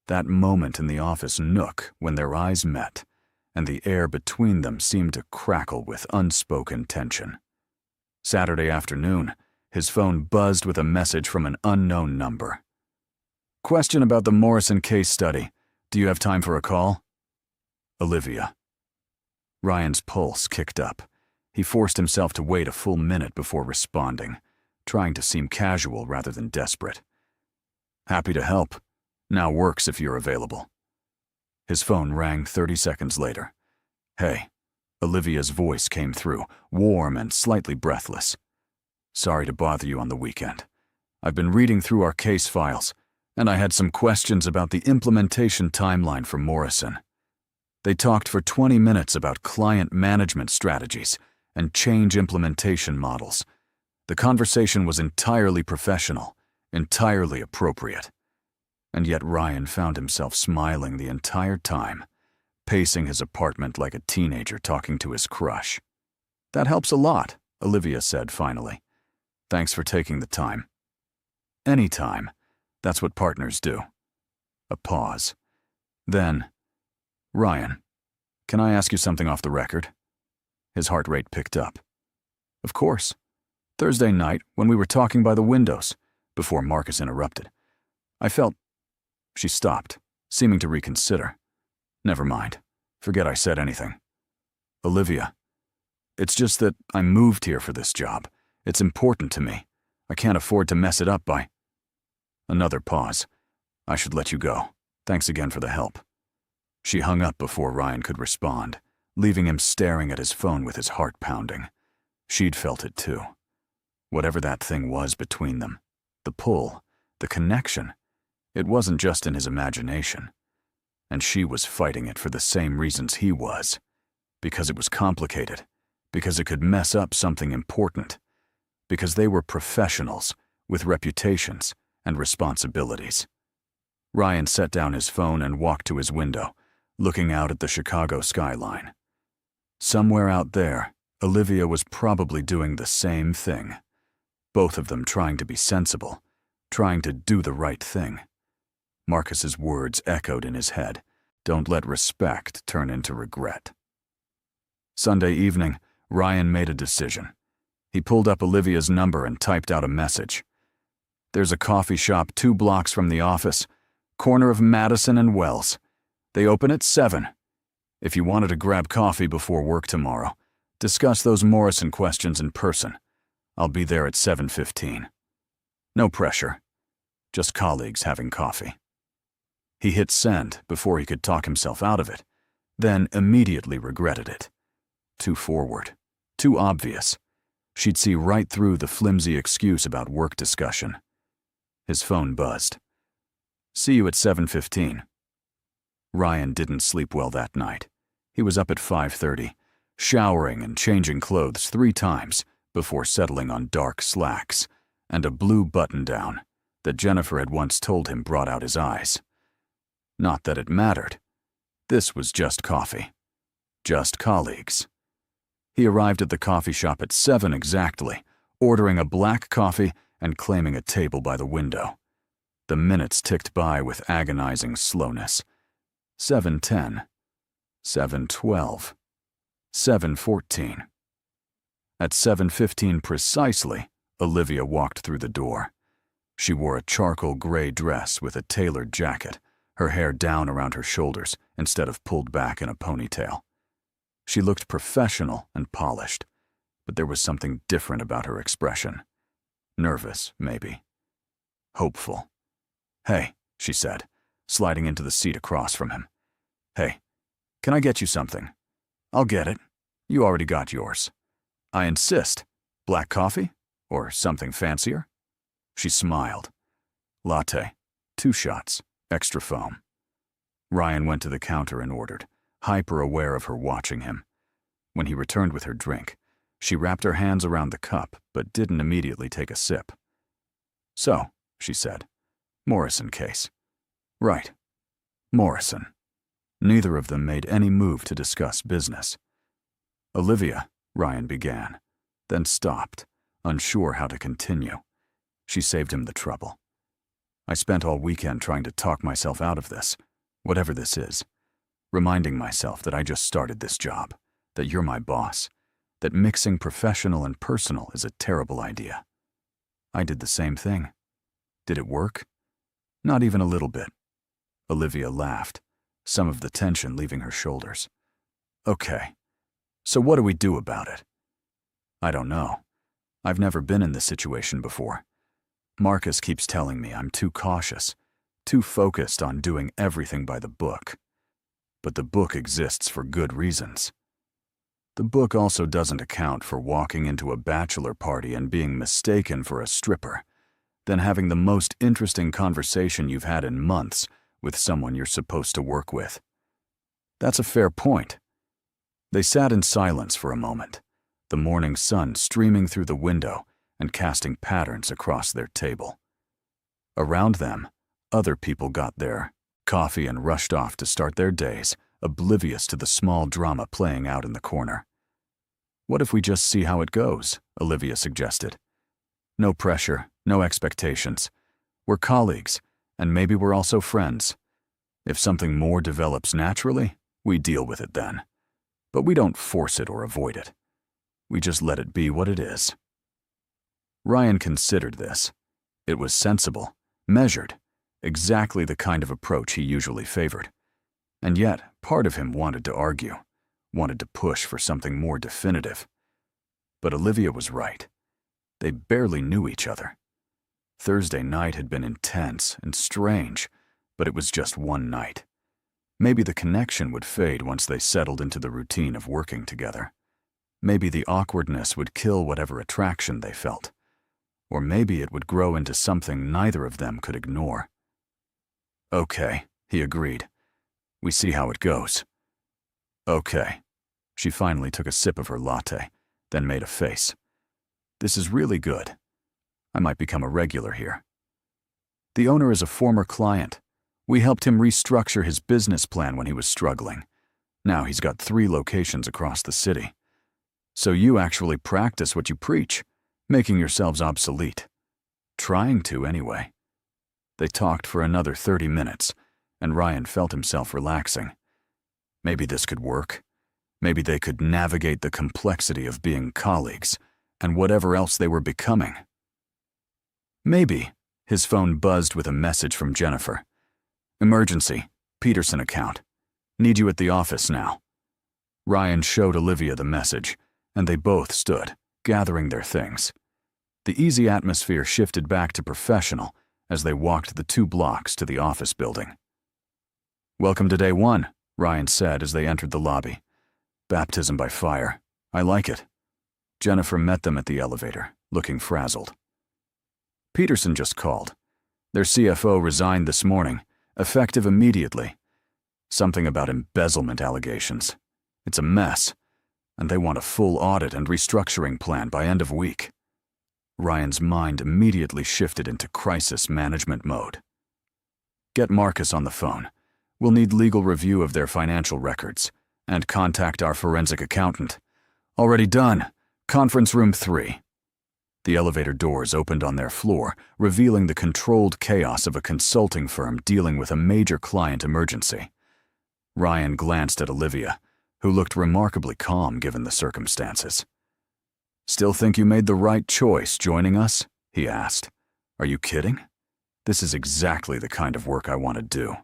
That moment in the office nook when their eyes met, and the air between them seemed to crackle with unspoken tension. Saturday afternoon, his phone buzzed with a message from an unknown number. Question about the Morrison case study. Do you have time for a call? Olivia. Ryan's pulse kicked up. He forced himself to wait a full minute before responding, trying to seem casual rather than desperate. Happy to help. Now works if you're available. His phone rang 30 seconds later. Hey. Olivia's voice came through, warm and slightly breathless. Sorry to bother you on the weekend. I've been reading through our case files, and I had some questions about the implementation timeline for Morrison. They talked for 20 minutes about client management strategies and change implementation models. The conversation was entirely professional, entirely appropriate. And yet Ryan found himself smiling the entire time, pacing his apartment like a teenager talking to his crush. That helps a lot, Olivia said finally. Thanks for taking the time. Anytime. That's what partners do. A pause. Then, Ryan, can I ask you something off the record? His heart rate picked up. Of course. Thursday night, when we were talking by the windows, before Marcus interrupted, I felt... She stopped, seeming to reconsider. Never mind. Forget I said anything. Olivia, it's just that I moved here for this job. It's important to me. I can't afford to mess it up by... Another pause. I should let you go. Thanks again for the help. She hung up before Ryan could respond, leaving him staring at his phone with his heart pounding. She'd felt it too. Whatever that thing was between them, the pull, the connection, it wasn't just in his imagination. And she was fighting it for the same reasons he was. Because it was complicated. Because it could mess up something important. Because they were professionals with reputations and responsibilities. Ryan set down his phone and walked to his window, looking out at the Chicago skyline. Somewhere out there, Olivia was probably doing the same thing. Both of them trying to be sensible, trying to do the right thing. Marcus's words echoed in his head. Don't let respect turn into regret. Sunday evening, Ryan made a decision. He pulled up Olivia's number and typed out a message. There's a coffee shop 2 blocks from the office, corner of Madison and Wells. They open at 7. If you wanted to grab coffee before work tomorrow, discuss those Morrison questions in person. I'll be there at 7:15. No pressure. Just colleagues having coffee. He hit send before he could talk himself out of it, then immediately regretted it. Too forward. Too obvious. She'd see right through the flimsy excuse about work discussion. His phone buzzed. See you at 7:15. Ryan didn't sleep well that night. He was up at 5:30, showering and changing clothes 3 times before settling on dark slacks and a blue button-down that Jennifer had once told him brought out his eyes. Not that it mattered. This was just coffee. Just colleagues. He arrived at the coffee shop at 7 exactly, ordering a black coffee and claiming a table by the window. The minutes ticked by with agonizing slowness. 7:10. 7:12. 7:14. At 7:15 precisely, Olivia walked through the door. She wore a charcoal gray dress with a tailored jacket, her hair down around her shoulders instead of pulled back in a ponytail. She looked professional and polished, but there was something different about her expression. Nervous, maybe. Hopeful. "Hey," she said, sliding into the seat across from him. "Hey, can I get you something?" "I'll get it. You already got yours." "I insist. Black coffee? Or something fancier?" She smiled. "Latte. 2 shots. Extra foam." Ryan went to the counter and ordered, hyper-aware of her watching him. When he returned with her drink, she wrapped her hands around the cup but didn't immediately take a sip. "So," she said, "Morrison case." "Right. Morrison." Neither of them made any move to discuss business. "Olivia," Ryan began, then stopped, unsure how to continue. She saved him the trouble. "I spent all weekend trying to talk myself out of this, whatever this is, reminding myself that I just started this job, that you're my boss, that mixing professional and personal is a terrible idea. I did the same thing. Did it work? Not even a little bit." Olivia laughed, some of the tension leaving her shoulders. "Okay, so what do we do about it?" "I don't know. I've never been in this situation before. Marcus keeps telling me I'm too cautious, too focused on doing everything by the book. But the book exists for good reasons. The book also doesn't account for walking into a bachelor party and being mistaken for a stripper, then having the most interesting conversation you've had in months with someone you're supposed to work with. That's a fair point." They sat in silence for a moment, the morning sun streaming through the window and casting patterns across their table. Around them, other people got their coffee and rushed off to start their days, oblivious to the small drama playing out in the corner. "What if we just see how it goes?" Olivia suggested. "No pressure, no expectations. We're colleagues, and maybe we're also friends. If something more develops naturally, we deal with it then. But we don't force it or avoid it. We just let it be what it is." Ryan considered this. It was sensible, measured, exactly the kind of approach he usually favored. And yet, part of him wanted to argue, wanted to push for something more definitive. But Olivia was right. They barely knew each other. Thursday night had been intense and strange, but it was just one night. Maybe the connection would fade once they settled into the routine of working together. Maybe the awkwardness would kill whatever attraction they felt. Or maybe it would grow into something neither of them could ignore. "Okay," he agreed. "We see how it goes." "Okay." She finally took a sip of her latte, then made a face. "This is really good. I might become a regular here." "The owner is a former client. We helped him restructure his business plan when he was struggling. Now he's got 3 locations across the city. So you actually practice what you preach, making yourselves obsolete. Trying to, anyway." They talked for another 30 minutes, and Ryan felt himself relaxing. Maybe this could work. Maybe they could navigate the complexity of being colleagues and whatever else they were becoming. Maybe. His phone buzzed with a message from Jennifer. "Emergency. Peterson account. Need you at the office now." Ryan showed Olivia the message, and they both stood, gathering their things. The easy atmosphere shifted back to professional as they walked the 2 blocks to the office building. "Welcome to day 1, Ryan said as they entered the lobby. "Baptism by fire. I like it." Jennifer met them at the elevator, looking frazzled. "Peterson just called. Their CFO resigned this morning, effective immediately. Something about embezzlement allegations. It's a mess, and they want a full audit and restructuring plan by end of week. Ryan's mind immediately shifted into crisis management mode. Get Marcus on the phone. We'll need legal review of their financial records, and contact our forensic accountant. Already done. Conference room 3. The elevator doors opened on their floor, revealing the controlled chaos of a consulting firm dealing with a major client emergency. Ryan glanced at Olivia, who looked remarkably calm given the circumstances. "Still think you made the right choice joining us?" he asked. "Are you kidding? This is exactly the kind of work I want to do.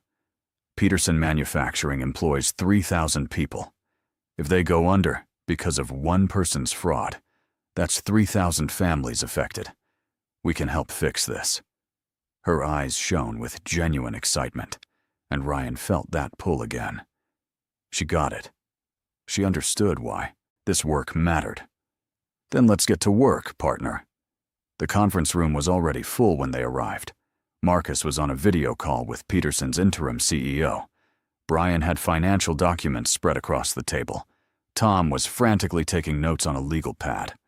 Peterson Manufacturing employs 3,000 people. If they go under because of one person's fraud, that's 3,000 families affected. We can help fix this." Her eyes shone with genuine excitement, and Ryan felt that pull again. She got it. She understood why. This work mattered. "Then let's get to work, partner." The conference room was already full when they arrived. Marcus was on a video call with Peterson's interim CEO. Brian had financial documents spread across the table. Tom was frantically taking notes on a legal pad.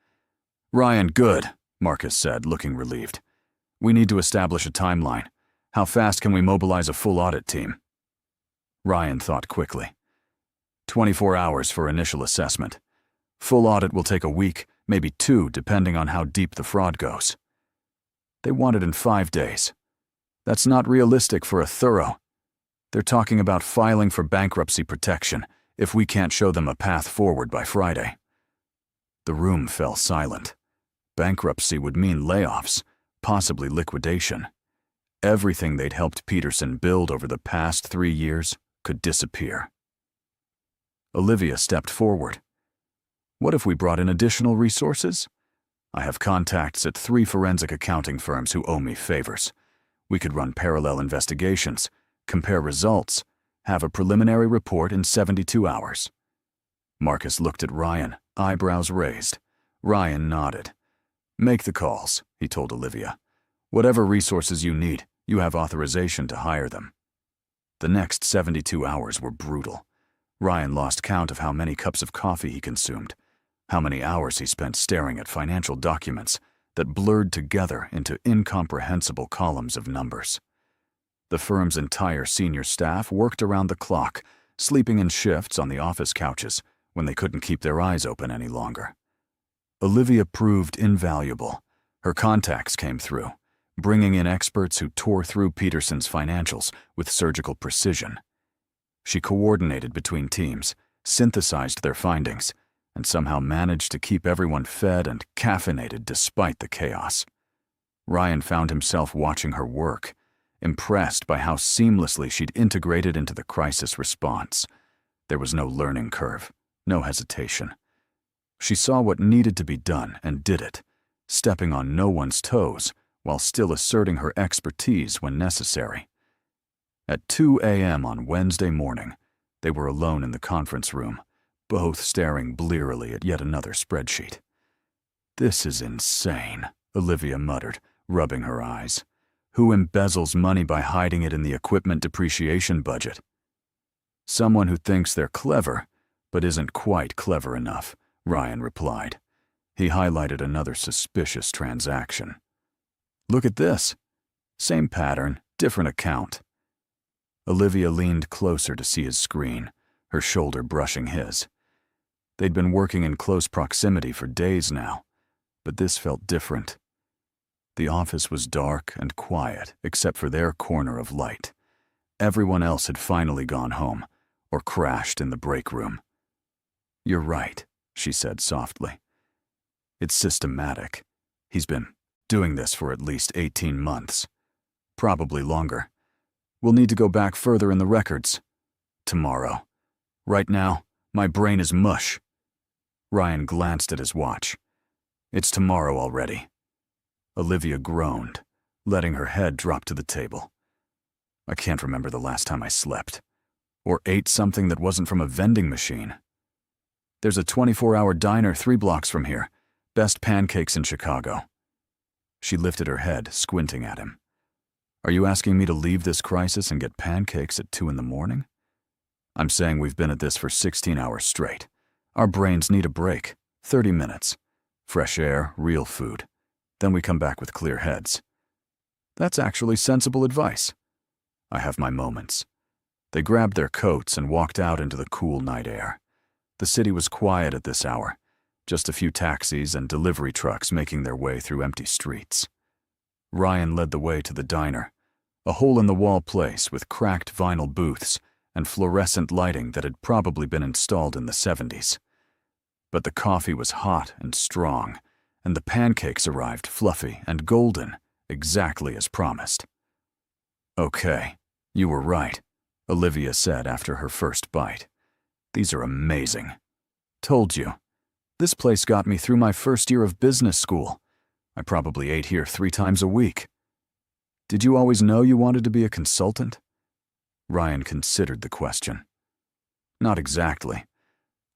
"Ryan, good," Marcus said, looking relieved. "We need to establish a timeline. How fast can we mobilize a full audit team?" Ryan thought quickly. 24 hours for initial assessment. Full audit will take a week, maybe 2, depending on how deep the fraud goes. They want it in 5 days. That's not realistic for a thorough. They're talking about filing for bankruptcy protection if we can't show them a path forward by Friday. The room fell silent. Bankruptcy would mean layoffs, possibly liquidation. Everything they'd helped Peterson build over the past 3 years could disappear. Olivia stepped forward. "What if we brought in additional resources? I have contacts at 3 forensic accounting firms who owe me favors. We could run parallel investigations, compare results, have a preliminary report in 72 hours. Marcus looked at Ryan, eyebrows raised. Ryan nodded. "Make the calls," he told Olivia. "Whatever resources you need, you have authorization to hire them." The next 72 hours were brutal. Ryan lost count of how many cups of coffee he consumed, how many hours he spent staring at financial documents that blurred together into incomprehensible columns of numbers. The firm's entire senior staff worked around the clock, sleeping in shifts on the office couches when they couldn't keep their eyes open any longer. Olivia proved invaluable. Her contacts came through, bringing in experts who tore through Peterson's financials with surgical precision. She coordinated between teams, synthesized their findings, and somehow managed to keep everyone fed and caffeinated despite the chaos. Ryan found himself watching her work, impressed by how seamlessly she'd integrated into the crisis response. There was no learning curve, no hesitation. She saw what needed to be done and did it, stepping on no one's toes while still asserting her expertise when necessary. At 2 a.m. on Wednesday morning, they were alone in the conference room, both staring blearily at yet another spreadsheet. "This is insane," Olivia muttered, rubbing her eyes. "Who embezzles money by hiding it in the equipment depreciation budget?" "Someone who thinks they're clever, but isn't quite clever enough," Ryan replied. He highlighted another suspicious transaction. "Look at this. Same pattern, different account." Olivia leaned closer to see his screen, her shoulder brushing his. They'd been working in close proximity for days now, but this felt different. The office was dark and quiet except for their corner of light. Everyone else had finally gone home or crashed in the break room. "You're right," she said softly. "It's systematic. He's been doing this for at least 18 months. Probably longer. We'll need to go back further in the records. Tomorrow. Right now, my brain is mush." Ryan glanced at his watch. "It's tomorrow already." Olivia groaned, letting her head drop to the table. "I can't remember the last time I slept. Or ate something that wasn't from a vending machine. There's a 24-hour diner 3 blocks from here. Best pancakes in Chicago." She lifted her head, squinting at him. "Are you asking me to leave this crisis and get pancakes at 2 in the morning?" I'm saying we've been at this for 16 hours straight. Our brains need a break. 30 minutes. Fresh air, real food. Then we come back with clear heads. That's actually sensible advice. I have my moments. They grabbed their coats and walked out into the cool night air. The city was quiet at this hour. Just a few taxis and delivery trucks making their way through empty streets. Ryan led the way to the diner, a hole-in-the-wall place with cracked vinyl booths and fluorescent lighting that had probably been installed in the 70s. But the coffee was hot and strong, and the pancakes arrived fluffy and golden, exactly as promised. "Okay, you were right," Olivia said after her first bite. "These are amazing. Told you. This place got me through my first year of business school. I probably ate here 3 times a week." "Did you always know you wanted to be a consultant?" Ryan considered the question. "Not exactly.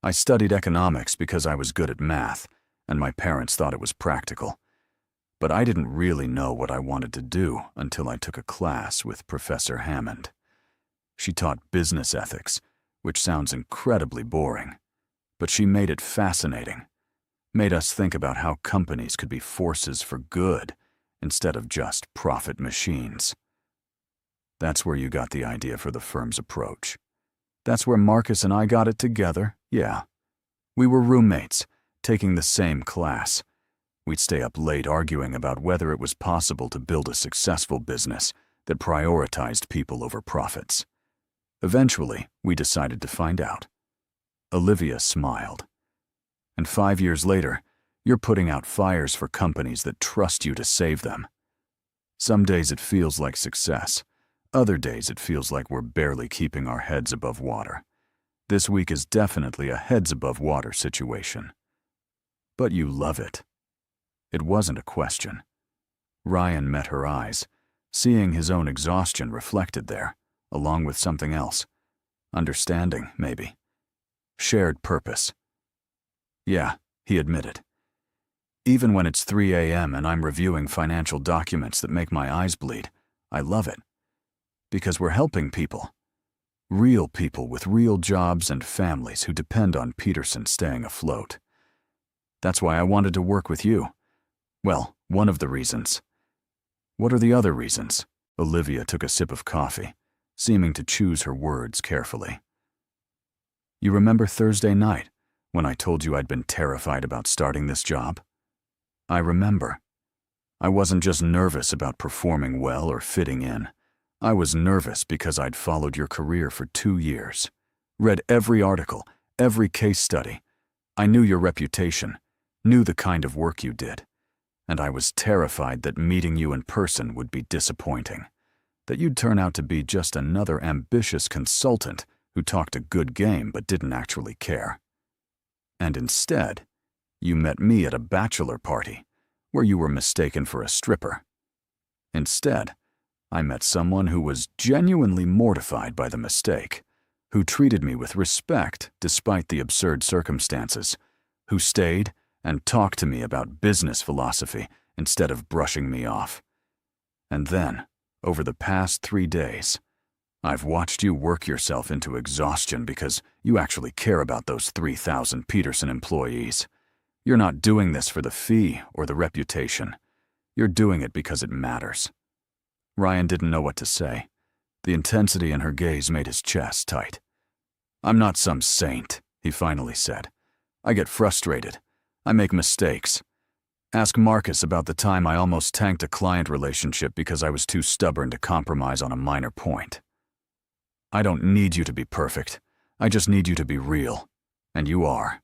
I studied economics because I was good at math, and my parents thought it was practical. But I didn't really know what I wanted to do until I took a class with Professor Hammond. She taught business ethics, which sounds incredibly boring. But she made it fascinating, made us think about how companies could be forces for good instead of just profit machines. That's where you got the idea for the firm's approach. That's where Marcus and I got it together, yeah. We were roommates, taking the same class. We'd stay up late arguing about whether it was possible to build a successful business that prioritized people over profits. Eventually, we decided to find out. Olivia smiled. "And 5 years later, you're putting out fires for companies that trust you to save them. Some days it feels like success. Other days it feels like we're barely keeping our heads above water. This week is definitely a heads above water situation. But you love it." It wasn't a question. Ryan met her eyes, seeing his own exhaustion reflected there, along with something else. Understanding, maybe. Shared purpose. "Yeah," he admitted. "Even when it's 3 a.m. and I'm reviewing financial documents that make my eyes bleed, I love it. Because we're helping people. Real people with real jobs and families who depend on Peterson staying afloat. That's why I wanted to work with you. Well, one of the reasons." "What are the other reasons?" Olivia took a sip of coffee, seeming to choose her words carefully. "You remember Thursday night, when I told you I'd been terrified about starting this job?" "I remember. I wasn't just nervous about performing well or fitting in. I was nervous because I'd followed your career for 2 years, read every article, every case study. I knew your reputation, knew the kind of work you did, and I was terrified that meeting you in person would be disappointing, that you'd turn out to be just another ambitious consultant who talked a good game but didn't actually care. And instead, you met me at a bachelor party, where you were mistaken for a stripper. Instead, I met someone who was genuinely mortified by the mistake, who treated me with respect despite the absurd circumstances, who stayed and talked to me about business philosophy instead of brushing me off. And then, over the past 3 days, I've watched you work yourself into exhaustion because you actually care about those 3,000 Peterson employees. You're not doing this for the fee or the reputation. You're doing it because it matters." Ryan didn't know what to say. The intensity in her gaze made his chest tight. "I'm not some saint," he finally said. "I get frustrated. I make mistakes. Ask Marcus about the time I almost tanked a client relationship because I was too stubborn to compromise on a minor point. I don't need you to be perfect. I just need you to be real. And you are."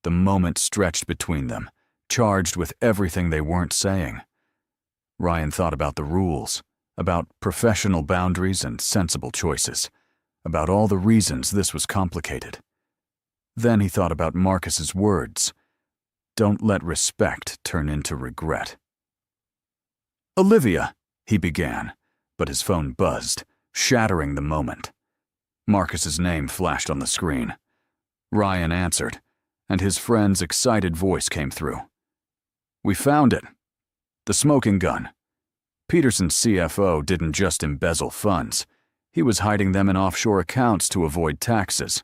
The moment stretched between them, charged with everything they weren't saying. Ryan thought about the rules, about professional boundaries and sensible choices, about all the reasons this was complicated. Then he thought about Marcus's words. "Don't let respect turn into regret." "Olivia," he began, but his phone buzzed, shattering the moment. Marcus's name flashed on the screen. Ryan answered, and his friend's excited voice came through. "We found it. The smoking gun. Peterson's CFO didn't just embezzle funds. He was hiding them in offshore accounts to avoid taxes.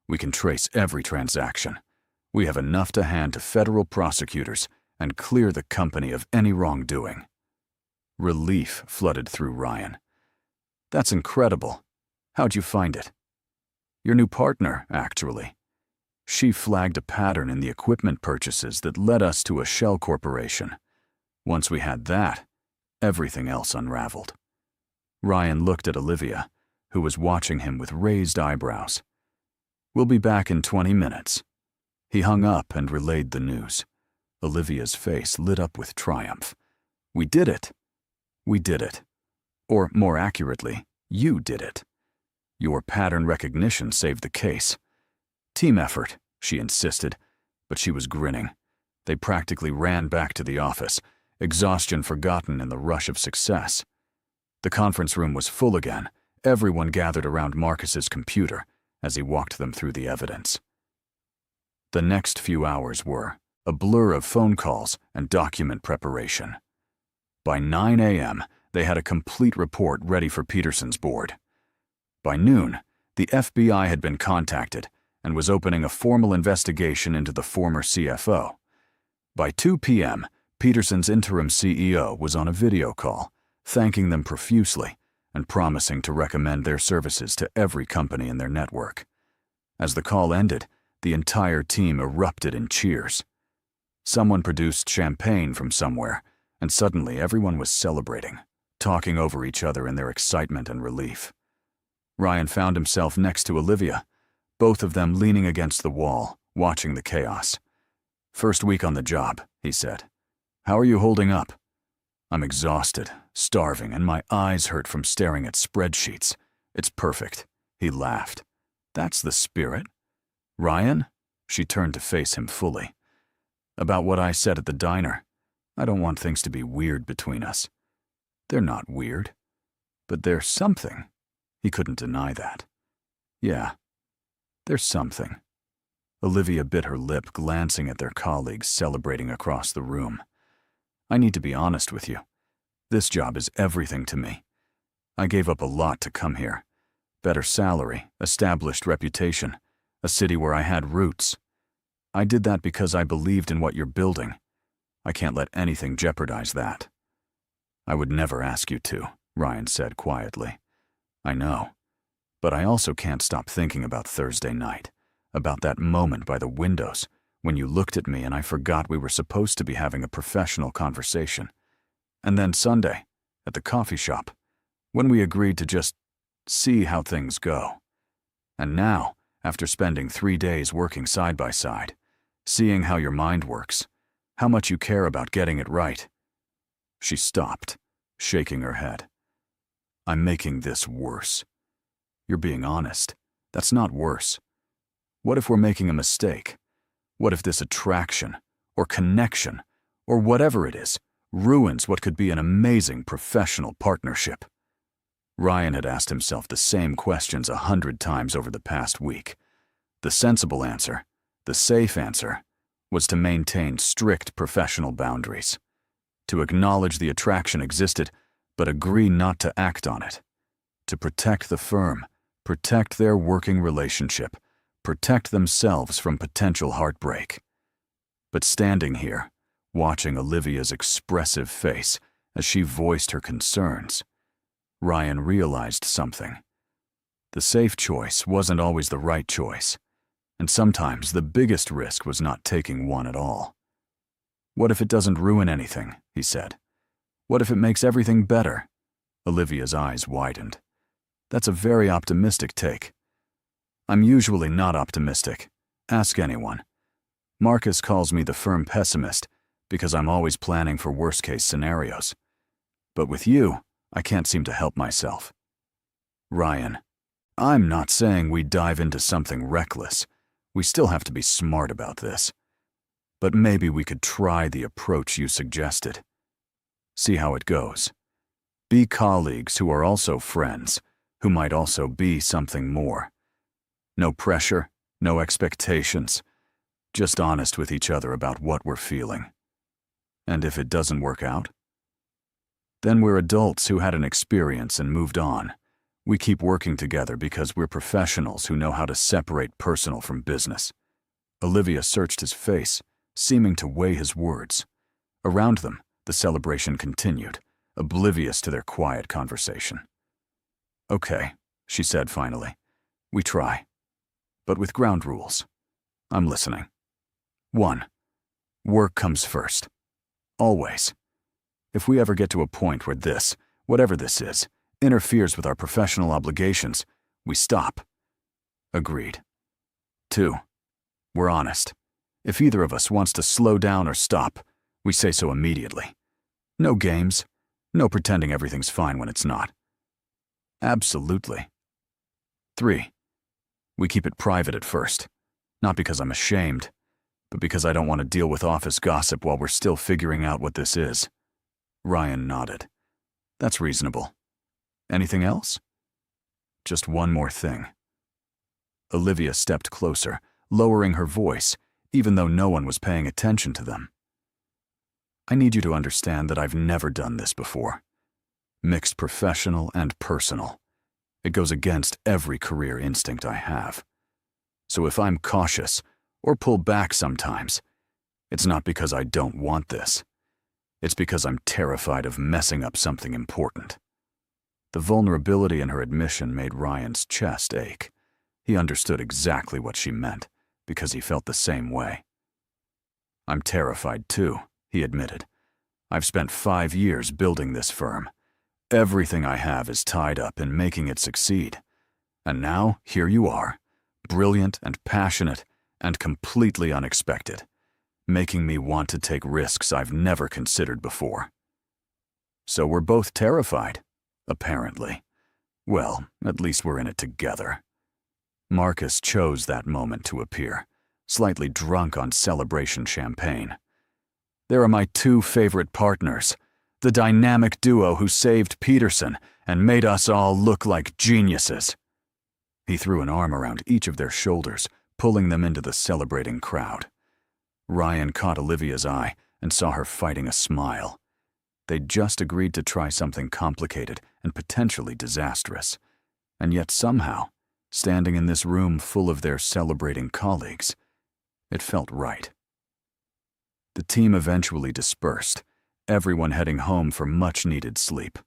We can trace every transaction. We have enough to hand to federal prosecutors and clear the company of any wrongdoing." Relief flooded through Ryan. "That's incredible. How'd you find it?" "Your new partner, actually. She flagged a pattern in the equipment purchases that led us to a shell corporation. Once we had that, everything else unraveled." Ryan looked at Olivia, who was watching him with raised eyebrows. "We'll be back in 20 minutes. He hung up and relayed the news. Olivia's face lit up with triumph. "We did it. We did it. Or, more accurately, you did it. Your pattern recognition saved the case. Team effort," she insisted, but she was grinning. They practically ran back to the office, exhaustion forgotten in the rush of success. The conference room was full again. Everyone gathered around Marcus's computer as he walked them through the evidence. The next few hours were a blur of phone calls and document preparation. By 9 a.m., they had a complete report ready for Peterson's board. By noon, the FBI had been contacted and was opening a formal investigation into the former CFO. By 2 p.m., Peterson's interim CEO was on a video call, thanking them profusely and promising to recommend their services to every company in their network. As the call ended, the entire team erupted in cheers. Someone produced champagne from somewhere, and suddenly everyone was celebrating, talking over each other in their excitement and relief. Ryan found himself next to Olivia, both of them leaning against the wall, watching the chaos. "First week on the job," he said. "How are you holding up?" "I'm exhausted, starving, and my eyes hurt from staring at spreadsheets. It's perfect." He laughed. "That's the spirit." "Ryan?" She turned to face him fully. "About what I said at the diner. I don't want things to be weird between us." "They're not weird. But there's something." He couldn't deny that. "Yeah, there's something." Olivia bit her lip, glancing at their colleagues celebrating across the room. "I need to be honest with you. This job is everything to me. I gave up a lot to come here. Better salary, established reputation, a city where I had roots. I did that because I believed in what you're building. I can't let anything jeopardize that." "I would never ask you to," Ryan said quietly. "I know. But I also can't stop thinking about Thursday night, about that moment by the windows when you looked at me and I forgot we were supposed to be having a professional conversation. And then Sunday, at the coffee shop, when we agreed to just see how things go. And now, after spending 3 days working side by side, seeing how your mind works, how much you care about getting it right." She stopped, shaking her head. "I'm making this worse." "You're being honest. That's not worse. What if we're making a mistake? What if this attraction, or connection, or whatever it is, ruins what could be an amazing professional partnership?" Ryan had asked himself the same questions 100 times over the past week. The sensible answer, the safe answer, was to maintain strict professional boundaries. To acknowledge the attraction existed, but agree not to act on it. To protect the firm, protect their working relationship, protect themselves from potential heartbreak. But standing here, watching Olivia's expressive face as she voiced her concerns, Ryan realized something. The safe choice wasn't always the right choice, and sometimes the biggest risk was not taking one at all. "What if it doesn't ruin anything?" he said. "What if it makes everything better?" Olivia's eyes widened. "That's a very optimistic take." "I'm usually not optimistic. Ask anyone. Marcus calls me the firm pessimist because I'm always planning for worst-case scenarios. But with you, I can't seem to help myself." "Ryan, I'm not saying we dive into something reckless. We still have to be smart about this. But maybe we could try the approach you suggested. See how it goes. Be colleagues who are also friends, who might also be something more. No pressure, no expectations, just honest with each other about what we're feeling. And if it doesn't work out, then we're adults who had an experience and moved on. We keep working together because we're professionals who know how to separate personal from business. Olivia searched his face, seeming to weigh his words. Around them, the celebration continued, oblivious to their quiet conversation. Okay, she said finally. We try. But with ground rules. I'm listening. 1. Work comes first. Always. If we ever get to a point where this, whatever this is, interferes with our professional obligations, we stop. Agreed. 2. We're honest. If either of us wants to slow down or stop, we say so immediately. No games. No pretending everything's fine when it's not. Absolutely. 3. We keep it private at first. Not because I'm ashamed, but because I don't want to deal with office gossip while we're still figuring out what this is. Ryan nodded. That's reasonable. Anything else? Just one more thing. Olivia stepped closer, lowering her voice, even though no one was paying attention to them. I need you to understand that I've never done this before. Mixed professional and personal. It goes against every career instinct I have. So if I'm cautious, or pull back sometimes, it's not because I don't want this. It's because I'm terrified of messing up something important. The vulnerability in her admission made Ryan's chest ache. He understood exactly what she meant, because he felt the same way. I'm terrified too, he admitted. I've spent 5 years building this firm. Everything I have is tied up in making it succeed. And now, here you are, brilliant and passionate and completely unexpected, making me want to take risks I've never considered before. So we're both terrified, apparently. Well, at least we're in it together. Marcus chose that moment to appear, slightly drunk on celebration champagne. There are my 2 favorite partners, the dynamic duo who saved Peterson and made us all look like geniuses. He threw an arm around each of their shoulders, pulling them into the celebrating crowd. Ryan caught Olivia's eye and saw her fighting a smile. They'd just agreed to try something complicated and potentially disastrous. And yet somehow, standing in this room full of their celebrating colleagues, it felt right. The team eventually dispersed, everyone heading home for much-needed sleep.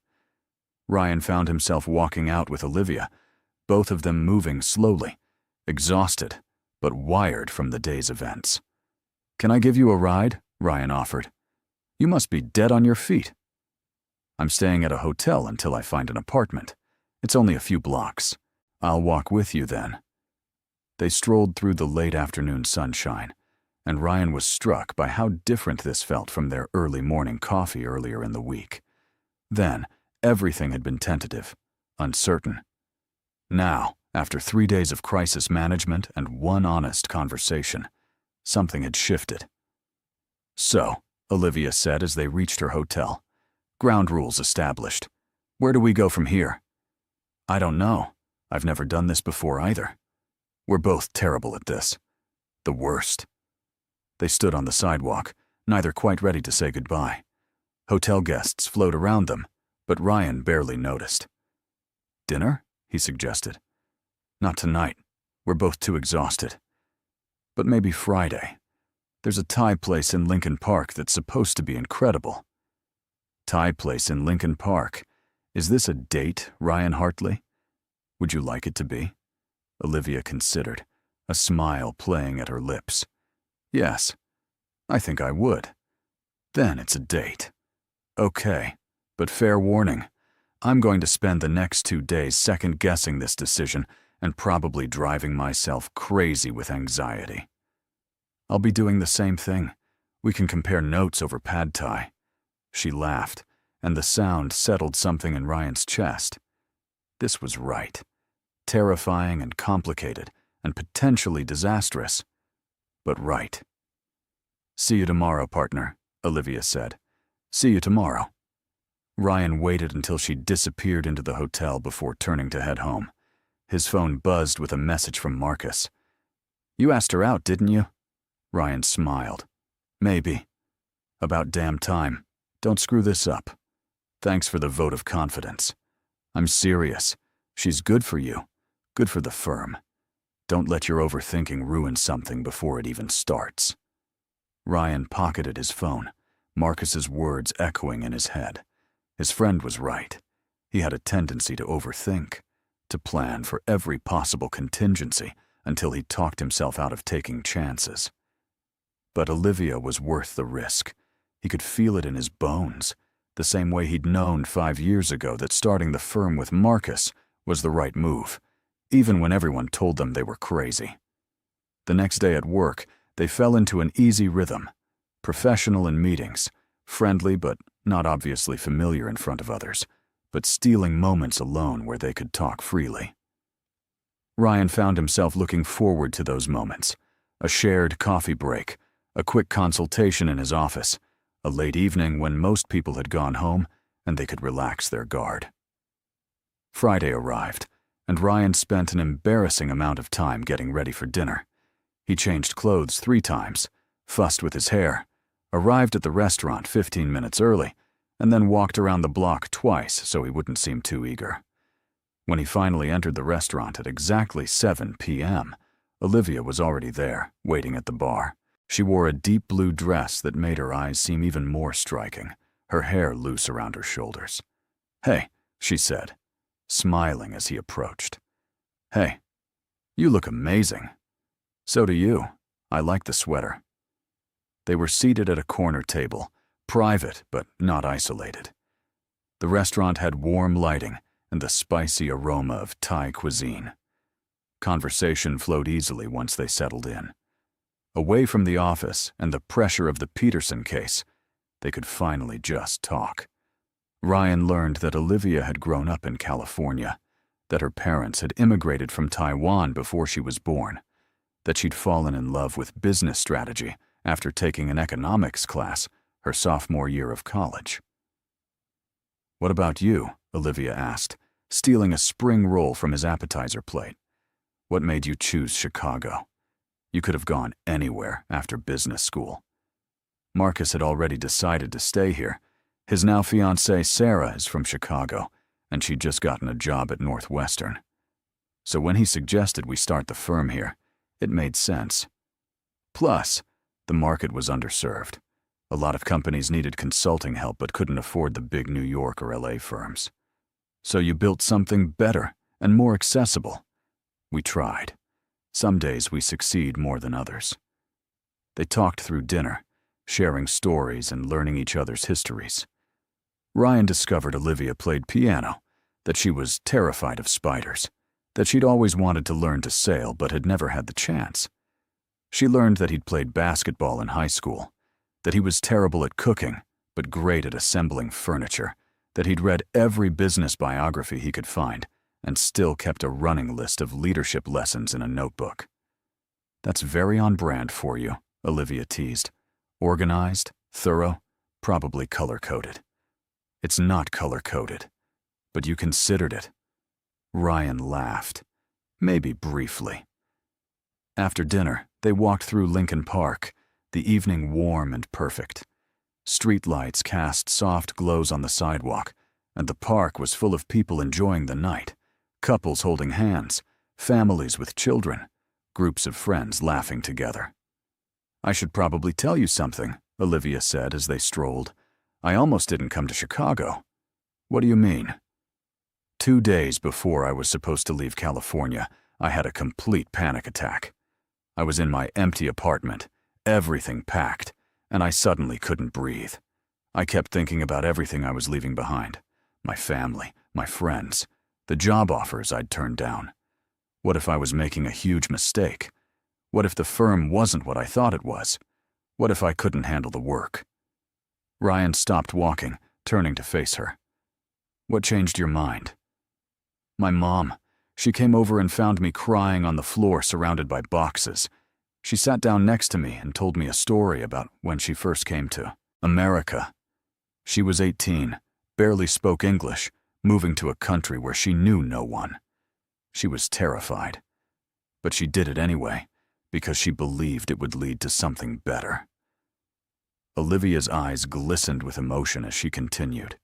Ryan found himself walking out with Olivia, both of them moving slowly, exhausted, but wired from the day's events. Can I give you a ride? Ryan offered. You must be dead on your feet. I'm staying at a hotel until I find an apartment. It's only a few blocks. I'll walk with you then. They strolled through the late afternoon sunshine, and Ryan was struck by how different this felt from their early morning coffee earlier in the week. Then, everything had been tentative, uncertain. Now, after 3 days of crisis management and one honest conversation, something had shifted. So, Olivia said as they reached her hotel, ground rules established. Where do we go from here? I don't know. I've never done this before either. We're both terrible at this. The worst. They stood on the sidewalk, neither quite ready to say goodbye. Hotel guests flowed around them, but Ryan barely noticed. Dinner? He suggested. Not tonight. We're both too exhausted. But maybe Friday. There's a Thai place in Lincoln Park that's supposed to be incredible. Thai place in Lincoln Park. Is this a date, Ryan Hartley? Would you like it to be? Olivia considered, a smile playing at her lips. Yes, I think I would. Then it's a date. Okay, but fair warning. I'm going to spend the next 2 days second-guessing this decision and probably driving myself crazy with anxiety. I'll be doing the same thing. We can compare notes over pad thai. She laughed, and the sound settled something in Ryan's chest. This was right. Terrifying and complicated, and potentially disastrous. But right. See you tomorrow, partner, Olivia said. See you tomorrow. Ryan waited until she disappeared into the hotel before turning to head home. His phone buzzed with a message from Marcus. You asked her out, didn't you? Ryan smiled. Maybe. About damn time. Don't screw this up. Thanks for the vote of confidence. I'm serious. She's good for you, good for the firm. Don't let your overthinking ruin something before it even starts." Ryan pocketed his phone, Marcus's words echoing in his head. His friend was right. He had a tendency to overthink, to plan for every possible contingency until he talked himself out of taking chances. But Olivia was worth the risk. He could feel it in his bones, the same way he'd known 5 years ago that starting the firm with Marcus was the right move, even when everyone told them they were crazy. The next day at work, they fell into an easy rhythm, professional in meetings, friendly but not obviously familiar in front of others, but stealing moments alone where they could talk freely. Ryan found himself looking forward to those moments, a shared coffee break, a quick consultation in his office, a late evening when most people had gone home and they could relax their guard. Friday arrived, and Ryan spent an embarrassing amount of time getting ready for dinner. He changed clothes 3 times, fussed with his hair, arrived at the restaurant 15 minutes early, and then walked around the block twice so he wouldn't seem too eager. When he finally entered the restaurant at exactly 7 p.m., Olivia was already there, waiting at the bar. She wore a deep blue dress that made her eyes seem even more striking, her hair loose around her shoulders. "Hey," she said, smiling as he approached. "Hey, you look amazing." "So do you. I like the sweater." They were seated at a corner table, private but not isolated. The restaurant had warm lighting and the spicy aroma of Thai cuisine. Conversation flowed easily once they settled in. Away from the office and the pressure of the Peterson case, they could finally just talk. Ryan learned that Olivia had grown up in California, that her parents had immigrated from Taiwan before she was born, that she'd fallen in love with business strategy after taking an economics class her sophomore year of college. "What about you?" Olivia asked, stealing a spring roll from his appetizer plate. "What made you choose Chicago? You could have gone anywhere after business school." Marcus had already decided to stay here. His now fiancée Sarah is from Chicago, and she'd just gotten a job at Northwestern. So when he suggested we start the firm here, it made sense. Plus, the market was underserved. A lot of companies needed consulting help but couldn't afford the big New York or LA firms. So you built something better and more accessible. We tried. Some days we succeed more than others. They talked through dinner, sharing stories and learning each other's histories. Ryan discovered Olivia played piano, that she was terrified of spiders, that she'd always wanted to learn to sail but had never had the chance. She learned that he'd played basketball in high school, that he was terrible at cooking but great at assembling furniture, that he'd read every business biography he could find and still kept a running list of leadership lessons in a notebook. "That's very on brand for you," Olivia teased. "Organized, thorough, probably color-coded." "It's not color-coded, but you considered it." Ryan laughed, maybe briefly. After dinner, they walked through Lincoln Park, the evening warm and perfect. Street lights cast soft glows on the sidewalk, and the park was full of people enjoying the night, couples holding hands, families with children, groups of friends laughing together. "I should probably tell you something," Olivia said as they strolled. "I almost didn't come to Chicago." "What do you mean?" 2 days before I was supposed to leave California, I had a complete panic attack. I was in my empty apartment, everything packed, and I suddenly couldn't breathe. I kept thinking about everything I was leaving behind. My family, my friends, the job offers I'd turned down. What if I was making a huge mistake? What if the firm wasn't what I thought it was? What if I couldn't handle the work? Ryan stopped walking, turning to face her. "What changed your mind?" "My mom. She came over and found me crying on the floor surrounded by boxes. She sat down next to me and told me a story about when she first came to America. She was 18, barely spoke English, moving to a country where she knew no one. She was terrified. But she did it anyway, because she believed it would lead to something better." Olivia's eyes glistened with emotion as she continued.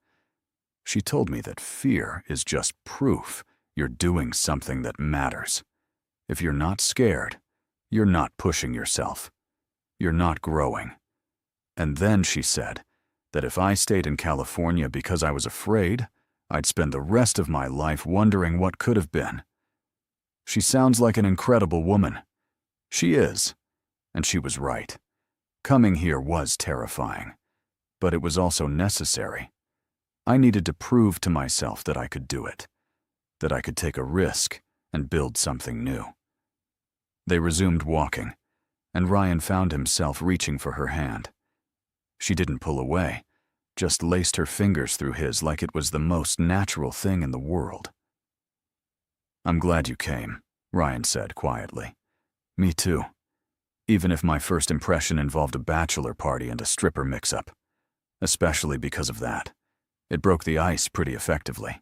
"She told me that fear is just proof you're doing something that matters. If you're not scared, you're not pushing yourself. You're not growing. And then she said that if I stayed in California because I was afraid, I'd spend the rest of my life wondering what could have been. She sounds like an incredible woman. She is. And she was right. Coming here was terrifying. But it was also necessary. I needed to prove to myself that I could do it. That I could take a risk and build something new. They resumed walking, and Ryan found himself reaching for her hand. She didn't pull away, just laced her fingers through his like it was the most natural thing in the world. "I'm glad you came," Ryan said quietly. "Me too. Even if my first impression involved a bachelor party and a stripper mix-up. Especially because of that. It broke the ice pretty effectively.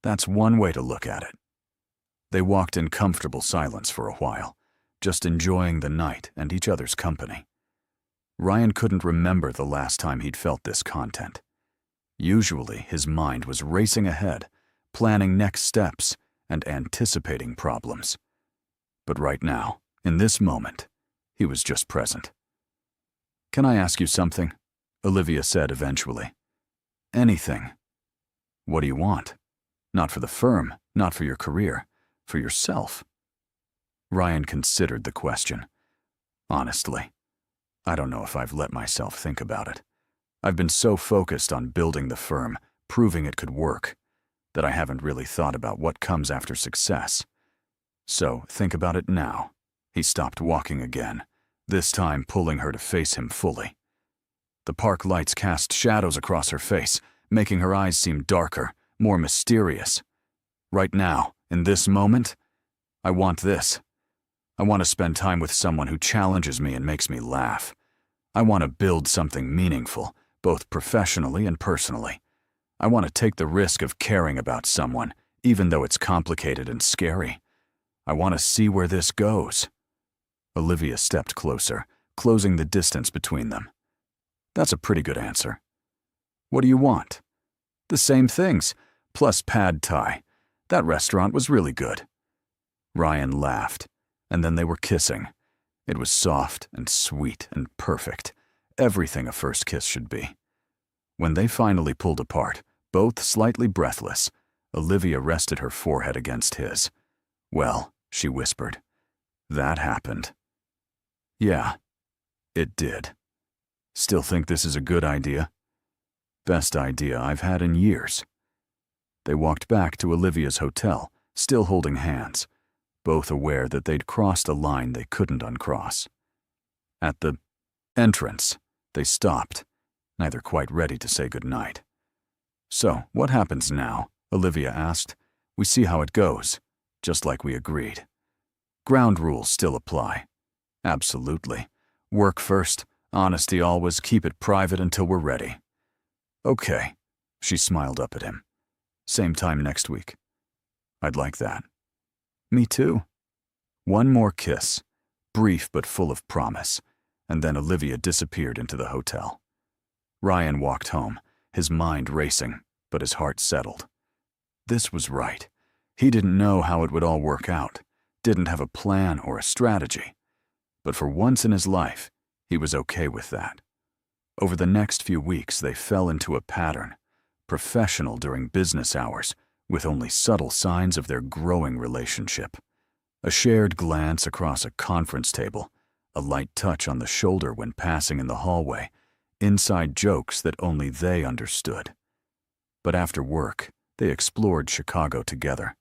That's one way to look at it." They walked in comfortable silence for a while, just enjoying the night and each other's company. Ryan couldn't remember the last time he'd felt this content. Usually, his mind was racing ahead, planning next steps and anticipating problems. But right now, in this moment, he was just present. "Can I ask you something?" Olivia said eventually. "Anything." "What do you want? Not for the firm, not for your career, for yourself." Ryan considered the question. "Honestly, I don't know if I've let myself think about it. I've been so focused on building the firm, proving it could work, that I haven't really thought about what comes after success. So think about it now." He stopped walking again, this time pulling her to face him fully. The park lights cast shadows across her face, making her eyes seem darker, more mysterious. "Right now, in this moment, I want this. I want to spend time with someone who challenges me and makes me laugh. I want to build something meaningful, both professionally and personally. I want to take the risk of caring about someone, even though it's complicated and scary. I want to see where this goes." Olivia stepped closer, closing the distance between them. "That's a pretty good answer. What do you want?" "The same things, plus pad thai. That restaurant was really good." Ryan laughed, and then they were kissing. It was soft and sweet and perfect, everything a first kiss should be. When they finally pulled apart, both slightly breathless, Olivia rested her forehead against his. "Well," she whispered, "that happened." "Yeah, it did. Still think this is a good idea?" "Best idea I've had in years." They walked back to Olivia's hotel, still holding hands, both aware that they'd crossed a line they couldn't uncross. At the entrance, they stopped, neither quite ready to say goodnight. "So, what happens now?" Olivia asked. "We see how it goes, just like we agreed." "Ground rules still apply." "Absolutely. Work first, honesty always, keep it private until we're ready." "Okay." She smiled up at him. "Same time next week." "I'd like that." "Me too." One more kiss, brief but full of promise, and then Olivia disappeared into the hotel. Ryan walked home, his mind racing, but his heart settled. This was right. He didn't know how it would all work out, didn't have a plan or a strategy. But for once in his life, he was okay with that. Over the next few weeks, they fell into a pattern, professional during business hours, with only subtle signs of their growing relationship. A shared glance across a conference table, a light touch on the shoulder when passing in the hallway, inside jokes that only they understood. But after work, they explored Chicago together.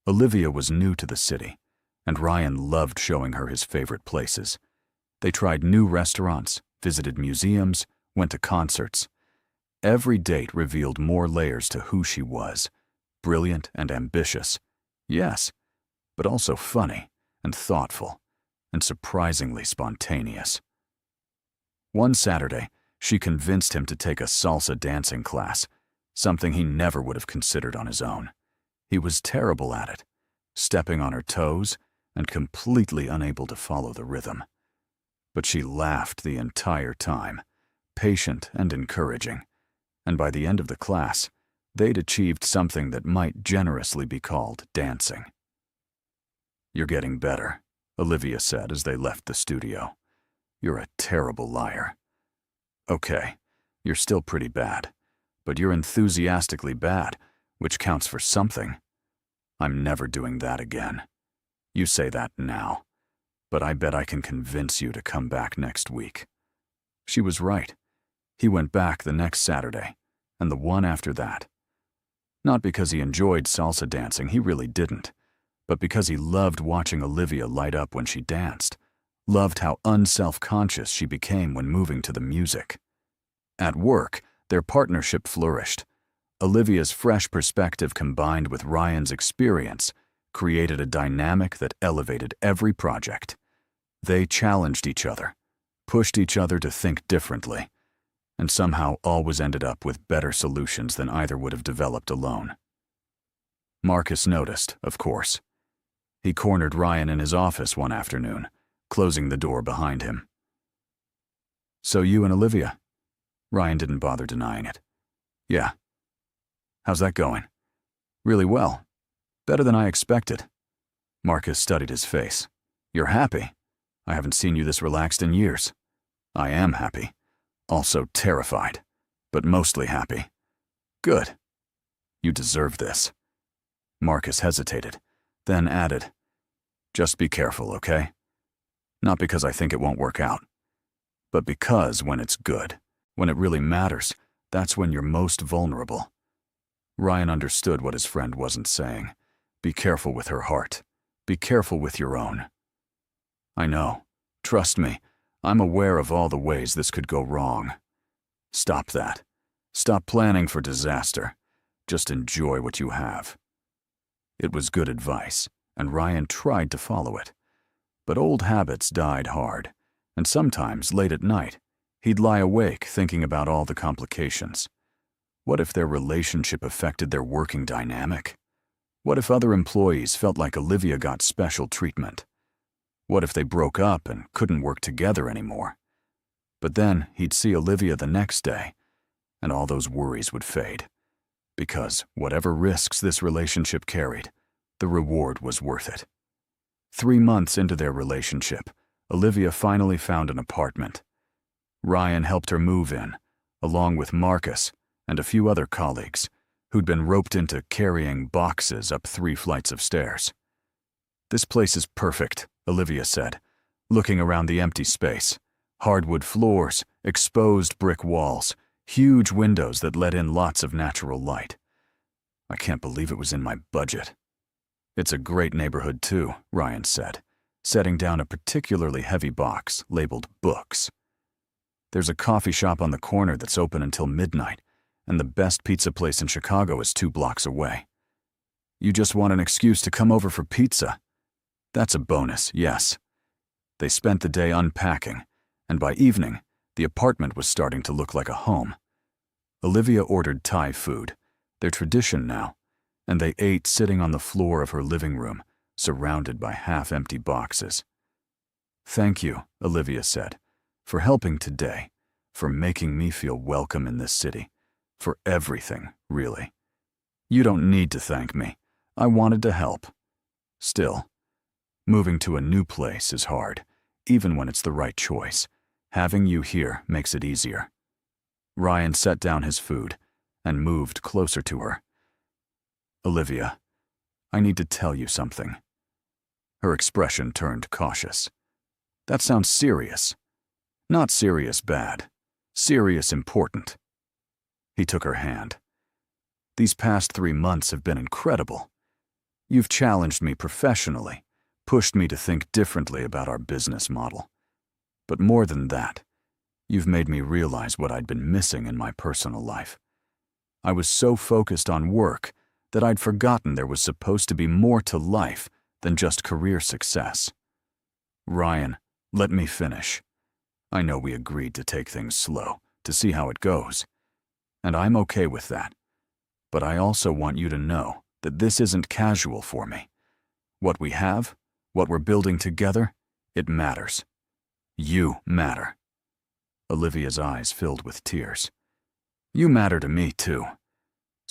Olivia was new to the city, and Ryan loved showing her his favorite places. They tried new restaurants, visited museums, went to concerts. Every date revealed more layers to who she was. Brilliant and ambitious, yes, but also funny and thoughtful and surprisingly spontaneous. One Saturday, she convinced him to take a salsa dancing class, something he never would have considered on his own. He was terrible at it, stepping on her toes and completely unable to follow the rhythm. But she laughed the entire time, patient and encouraging, and by the end of the class, They'd achieved something that might generously be called dancing. "You're getting better," Olivia said as they left the studio. "You're a terrible liar." "Okay, you're still pretty bad, but you're enthusiastically bad, which counts for something. I'm never doing that again. You say that now, but I bet I can convince you to come back next week." She was right. He went back the next Saturday, and the one after that. Not because he enjoyed salsa dancing, he really didn't, but because he loved watching Olivia light up when she danced, loved how unself-conscious she became when moving to the music. At work, their partnership flourished. Olivia's fresh perspective combined with Ryan's experience created a dynamic that elevated every project. They challenged each other, pushed each other to think differently, and somehow always ended up with better solutions than either would have developed alone. Marcus noticed, of course. He cornered Ryan in his office one afternoon, closing the door behind him. "So you and Olivia?" Ryan didn't bother denying it. "Yeah. How's that going?" "Really well. Better than I expected." Marcus studied his face. "You're happy. I haven't seen you this relaxed in years." "I am happy. Also terrified, but mostly happy." "Good. You deserve this." Marcus hesitated, then added, "Just be careful, okay? Not because I think it won't work out, but because when it's good, when it really matters, that's when you're most vulnerable." Ryan understood what his friend wasn't saying. Be careful with her heart. Be careful with your own. "I know. Trust me. I'm aware of all the ways this could go wrong." "Stop that. Stop planning for disaster. Just enjoy what you have." It was good advice, and Ryan tried to follow it. But old habits died hard, and sometimes, late at night, he'd lie awake thinking about all the complications. What if their relationship affected their working dynamic? What if other employees felt like Olivia got special treatment? What if they broke up and couldn't work together anymore? But then he'd see Olivia the next day, and all those worries would fade. Because whatever risks this relationship carried, the reward was worth it. 3 months into their relationship, Olivia finally found an apartment. Ryan helped her move in, along with Marcus and a few other colleagues who'd been roped into carrying boxes up 3 flights of stairs. "This place is perfect," Olivia said, looking around the empty space. Hardwood floors, exposed brick walls, huge windows that let in lots of natural light. "I can't believe it was in my budget." "It's a great neighborhood too," Ryan said, setting down a particularly heavy box labeled books. "There's a coffee shop on the corner that's open until midnight, and the best pizza place in Chicago is 2 blocks away." "You just want an excuse to come over for pizza." "That's a bonus, yes." They spent the day unpacking, and by evening, the apartment was starting to look like a home. Olivia ordered Thai food, their tradition now, and they ate sitting on the floor of her living room, surrounded by half-empty boxes. "Thank you," Olivia said, "for helping today, for making me feel welcome in this city, for everything, really. You don't need to thank me. I wanted to help. Still, moving to a new place is hard, even when it's the right choice. Having you here makes it easier." Ryan set down his food and moved closer to her. "Olivia, I need to tell you something." Her expression turned cautious. "That sounds serious." "Not serious bad. Serious important." He took her hand. "These past 3 months have been incredible. You've challenged me professionally, pushed me to think differently about our business model. But more than that, you've made me realize what I'd been missing in my personal life. I was so focused on work that I'd forgotten there was supposed to be more to life than just career success." "Ryan, let me finish. I know we agreed to take things slow, to see how it goes. And I'm okay with that. But I also want you to know that this isn't casual for me. What we have, what we're building together, it matters. You matter." Olivia's eyes filled with tears. "You matter to me, too.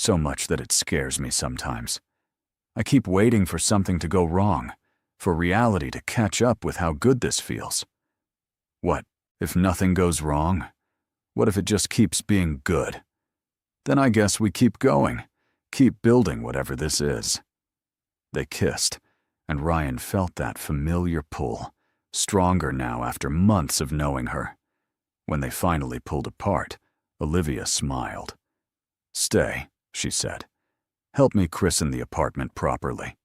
so much that it scares me sometimes. I keep waiting for something to go wrong, for reality to catch up with how good this feels. What if nothing goes wrong? What if it just keeps being good? Then I guess we keep going, keep building whatever this is. They kissed, and Ryan felt that familiar pull, stronger now after months of knowing her. When they finally pulled apart, Olivia smiled. "Stay," she said. "Help me christen the apartment properly.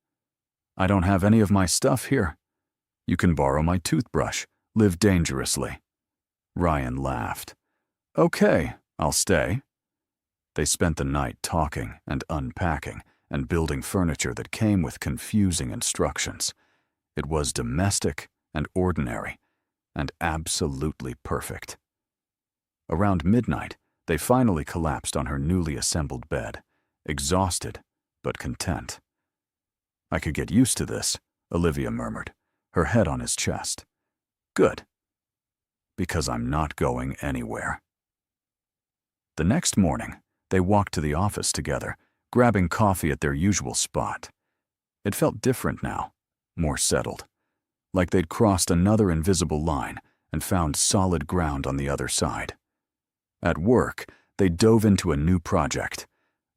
I don't have any of my stuff here. You can borrow my toothbrush. Live dangerously." Ryan laughed. "Okay, I'll stay." They spent the night talking and unpacking and building furniture that came with confusing instructions. It was domestic and ordinary, and absolutely perfect. Around midnight, they finally collapsed on her newly assembled bed, exhausted but content. "I could get used to this," Olivia murmured, her head on his chest. "Good. Because I'm not going anywhere." The next morning, they walked to the office together, grabbing coffee at their usual spot. It felt different now, more settled, like they'd crossed another invisible line and found solid ground on the other side. At work, they dove into a new project,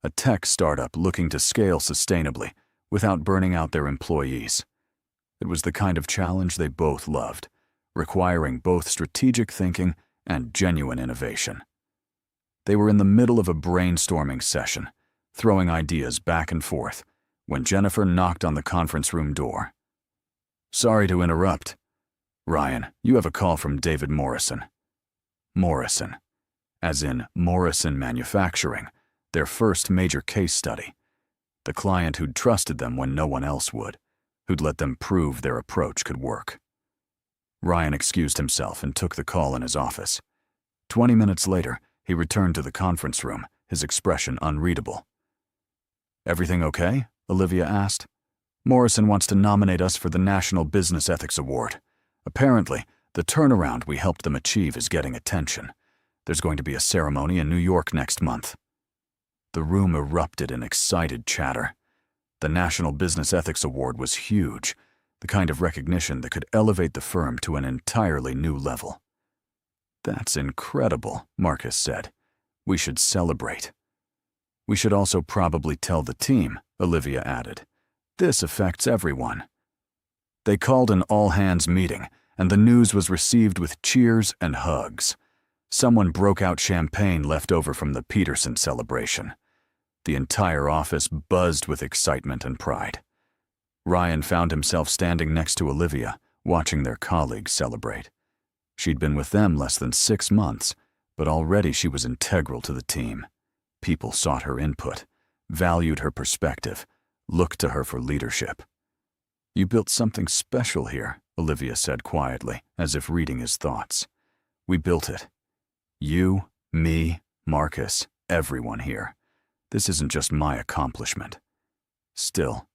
a tech startup looking to scale sustainably without burning out their employees. It was the kind of challenge they both loved, requiring both strategic thinking and genuine innovation. They were in the middle of a brainstorming session, throwing ideas back and forth, when Jennifer knocked on the conference room door. "Sorry to interrupt. Ryan, you have a call from David Morrison." Morrison, as in Morrison Manufacturing, their first major case study. The client who'd trusted them when no one else would, who'd let them prove their approach could work. Ryan excused himself and took the call in his office. 20 minutes later, he returned to the conference room, his expression unreadable. "Everything okay?" Olivia asked. "Morrison wants to nominate us for the National Business Ethics Award. Apparently, the turnaround we helped them achieve is getting attention. There's going to be a ceremony in New York next month." The room erupted in excited chatter. The National Business Ethics Award was huge, the kind of recognition that could elevate the firm to an entirely new level. "That's incredible," Marcus said. "We should celebrate." "We should also probably tell the team," Olivia added. "This affects everyone." They called an all-hands meeting, and the news was received with cheers and hugs. Someone broke out champagne left over from the Peterson celebration. The entire office buzzed with excitement and pride. Ryan found himself standing next to Olivia, watching their colleagues celebrate. She'd been with them less than 6 months, but already she was integral to the team. People sought her input, valued her perspective, looked to her for leadership. "You built something special here," Olivia said quietly, as if reading his thoughts. "We built it. You, me, Marcus, everyone here. This isn't just my accomplishment. Still,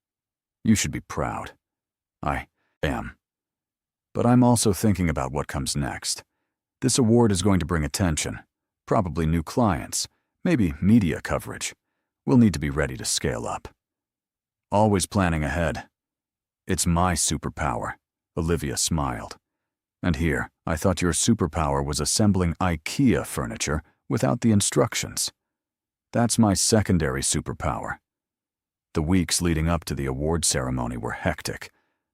you should be proud. I am. But I'm also thinking about what comes next. This award is going to bring attention, probably new clients, maybe media coverage. We'll need to be ready to scale up. Always planning ahead. It's my superpower," Olivia smiled. "And here, I thought your superpower was assembling IKEA furniture without the instructions. That's my secondary superpower." The weeks leading up to the award ceremony were hectic.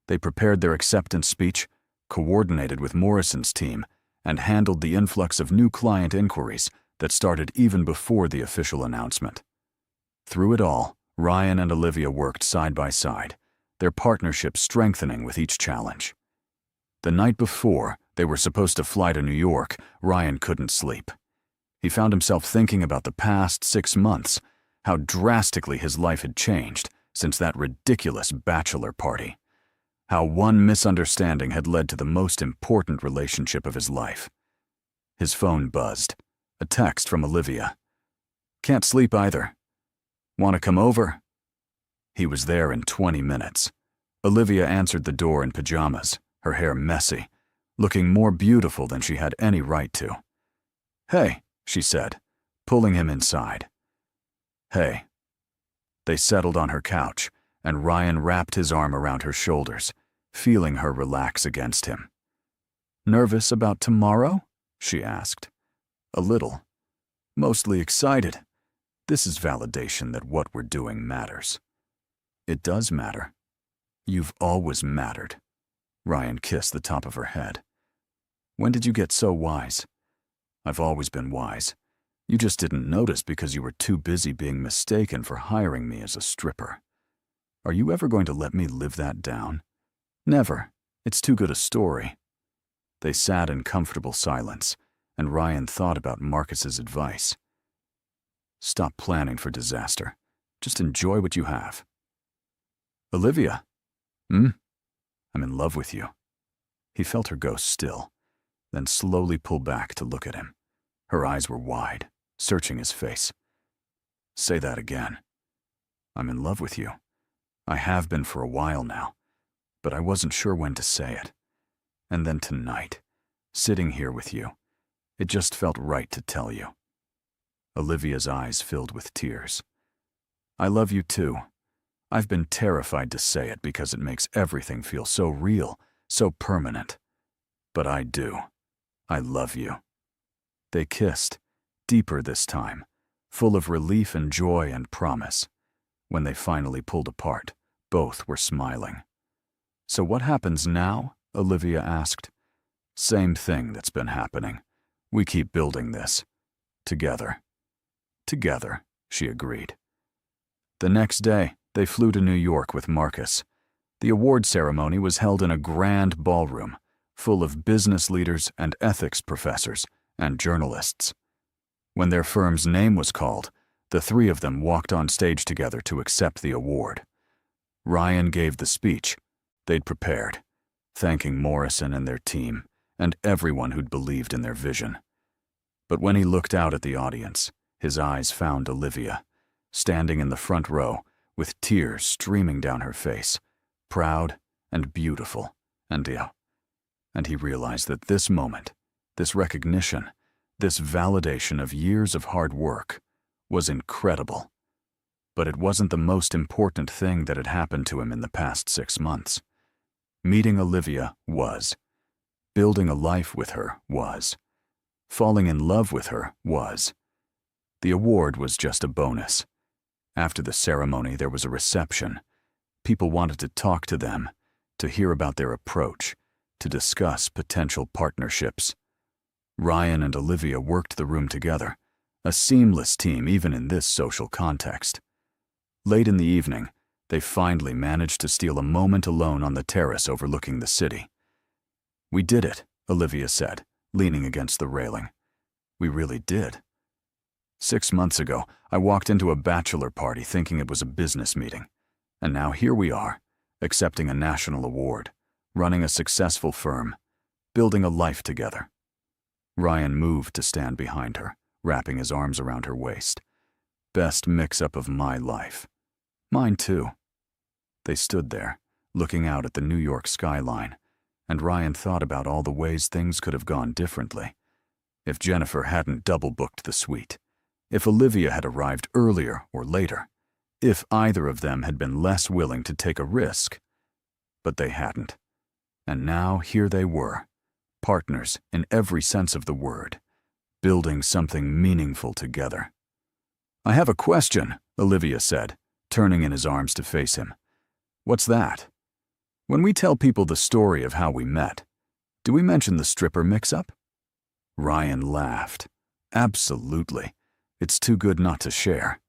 They prepared their acceptance speech, coordinated with Morrison's team, and handled the influx of new client inquiries that started even before the official announcement. Through it all, Ryan and Olivia worked side by side, their partnership strengthening with each challenge. The night before they were supposed to fly to New York, Ryan couldn't sleep. He found himself thinking about the past 6 months, how drastically his life had changed since that ridiculous bachelor party. How one misunderstanding had led to the most important relationship of his life. His phone buzzed. A text from Olivia. "Can't sleep either. Want to come over?" He was there in 20 minutes. Olivia answered the door in pajamas, her hair messy, looking more beautiful than she had any right to. "Hey," she said, pulling him inside. "Hey, They settled on her couch, and Ryan wrapped his arm around her shoulders, feeling her relax against him. "Nervous about tomorrow?" she asked. "A little. Mostly excited. This is validation that what we're doing matters." "It does matter. You've always mattered." Ryan kissed the top of her head. "When did you get so wise?" "I've always been wise. You just didn't notice because you were too busy being mistaken for hiring me as a stripper. Are you ever going to let me live that down?" "Never. It's too good a story." They sat in comfortable silence, and Ryan thought about Marcus's advice. "Stop planning for disaster. Just enjoy what you have." "Olivia." "I'm in love with you." He felt her go still, then slowly pull back to look at him. Her eyes were wide, searching his face. "Say that again." "I'm in love with you. I have been for a while now, but I wasn't sure when to say it. And then tonight, sitting here with you, it just felt right to tell you." Olivia's eyes filled with tears. "I love you too. I've been terrified to say it because it makes everything feel so real, so permanent. But I do. I love you." They kissed, deeper this time, full of relief and joy and promise. When they finally pulled apart, both were smiling. "So what happens now?" Olivia asked. "Same thing that's been happening. We keep building this. Together." "Together," she agreed. The next day, they flew to New York with Marcus. The award ceremony was held in a grand ballroom, full of business leaders and ethics professors and journalists. When their firm's name was called, the three of them walked on stage together to accept the award. Ryan gave the speech they'd prepared, thanking Morrison and their team and everyone who'd believed in their vision. But when he looked out at the audience, his eyes found Olivia, standing in the front row with tears streaming down her face, proud and beautiful, and he realized that this moment, this recognition, this validation of years of hard work, was incredible. But it wasn't the most important thing that had happened to him in the past 6 months. Meeting Olivia was. Building a life with her was. Falling in love with her was. The award was just a bonus. After the ceremony, there was a reception. People wanted to talk to them, to hear about their approach, to discuss potential partnerships. Ryan and Olivia worked the room together, a seamless team even in this social context. Late in the evening, they finally managed to steal a moment alone on the terrace overlooking the city. "We did it," Olivia said, leaning against the railing. "We really did. 6 months ago, I walked into a bachelor party thinking it was a business meeting. And now here we are, accepting a national award, running a successful firm, building a life together." Ryan moved to stand behind her, wrapping his arms around her waist. "Best mix-up of my life." "Mine too." They stood there, looking out at the New York skyline, and Ryan thought about all the ways things could have gone differently. If Jennifer hadn't double-booked the suite, if Olivia had arrived earlier or later, if either of them had been less willing to take a risk. But they hadn't. And now here they were, partners in every sense of the word, building something meaningful together. "I have a question," Olivia said, turning in his arms to face him. "What's that?" "When we tell people the story of how we met, do we mention the stripper mix-up?" Ryan laughed. "Absolutely. It's too good not to share."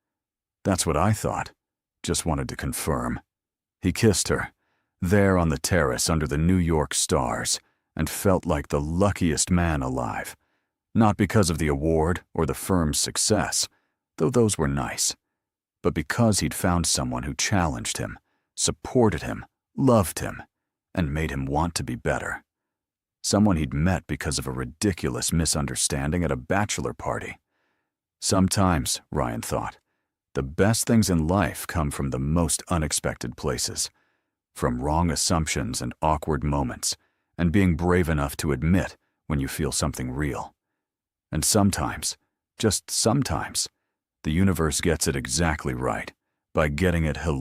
"That's what I thought. Just wanted to confirm." He kissed her, there on the terrace under the New York stars, and felt like the luckiest man alive. Not because of the award or the firm's success, though those were nice, but because he'd found someone who challenged him, supported him, loved him, and made him want to be better. Someone he'd met because of a ridiculous misunderstanding at a bachelor party. Sometimes, Ryan thought, the best things in life come from the most unexpected places, from wrong assumptions and awkward moments, and being brave enough to admit when you feel something real. And sometimes, just sometimes, the universe gets it exactly right, by getting it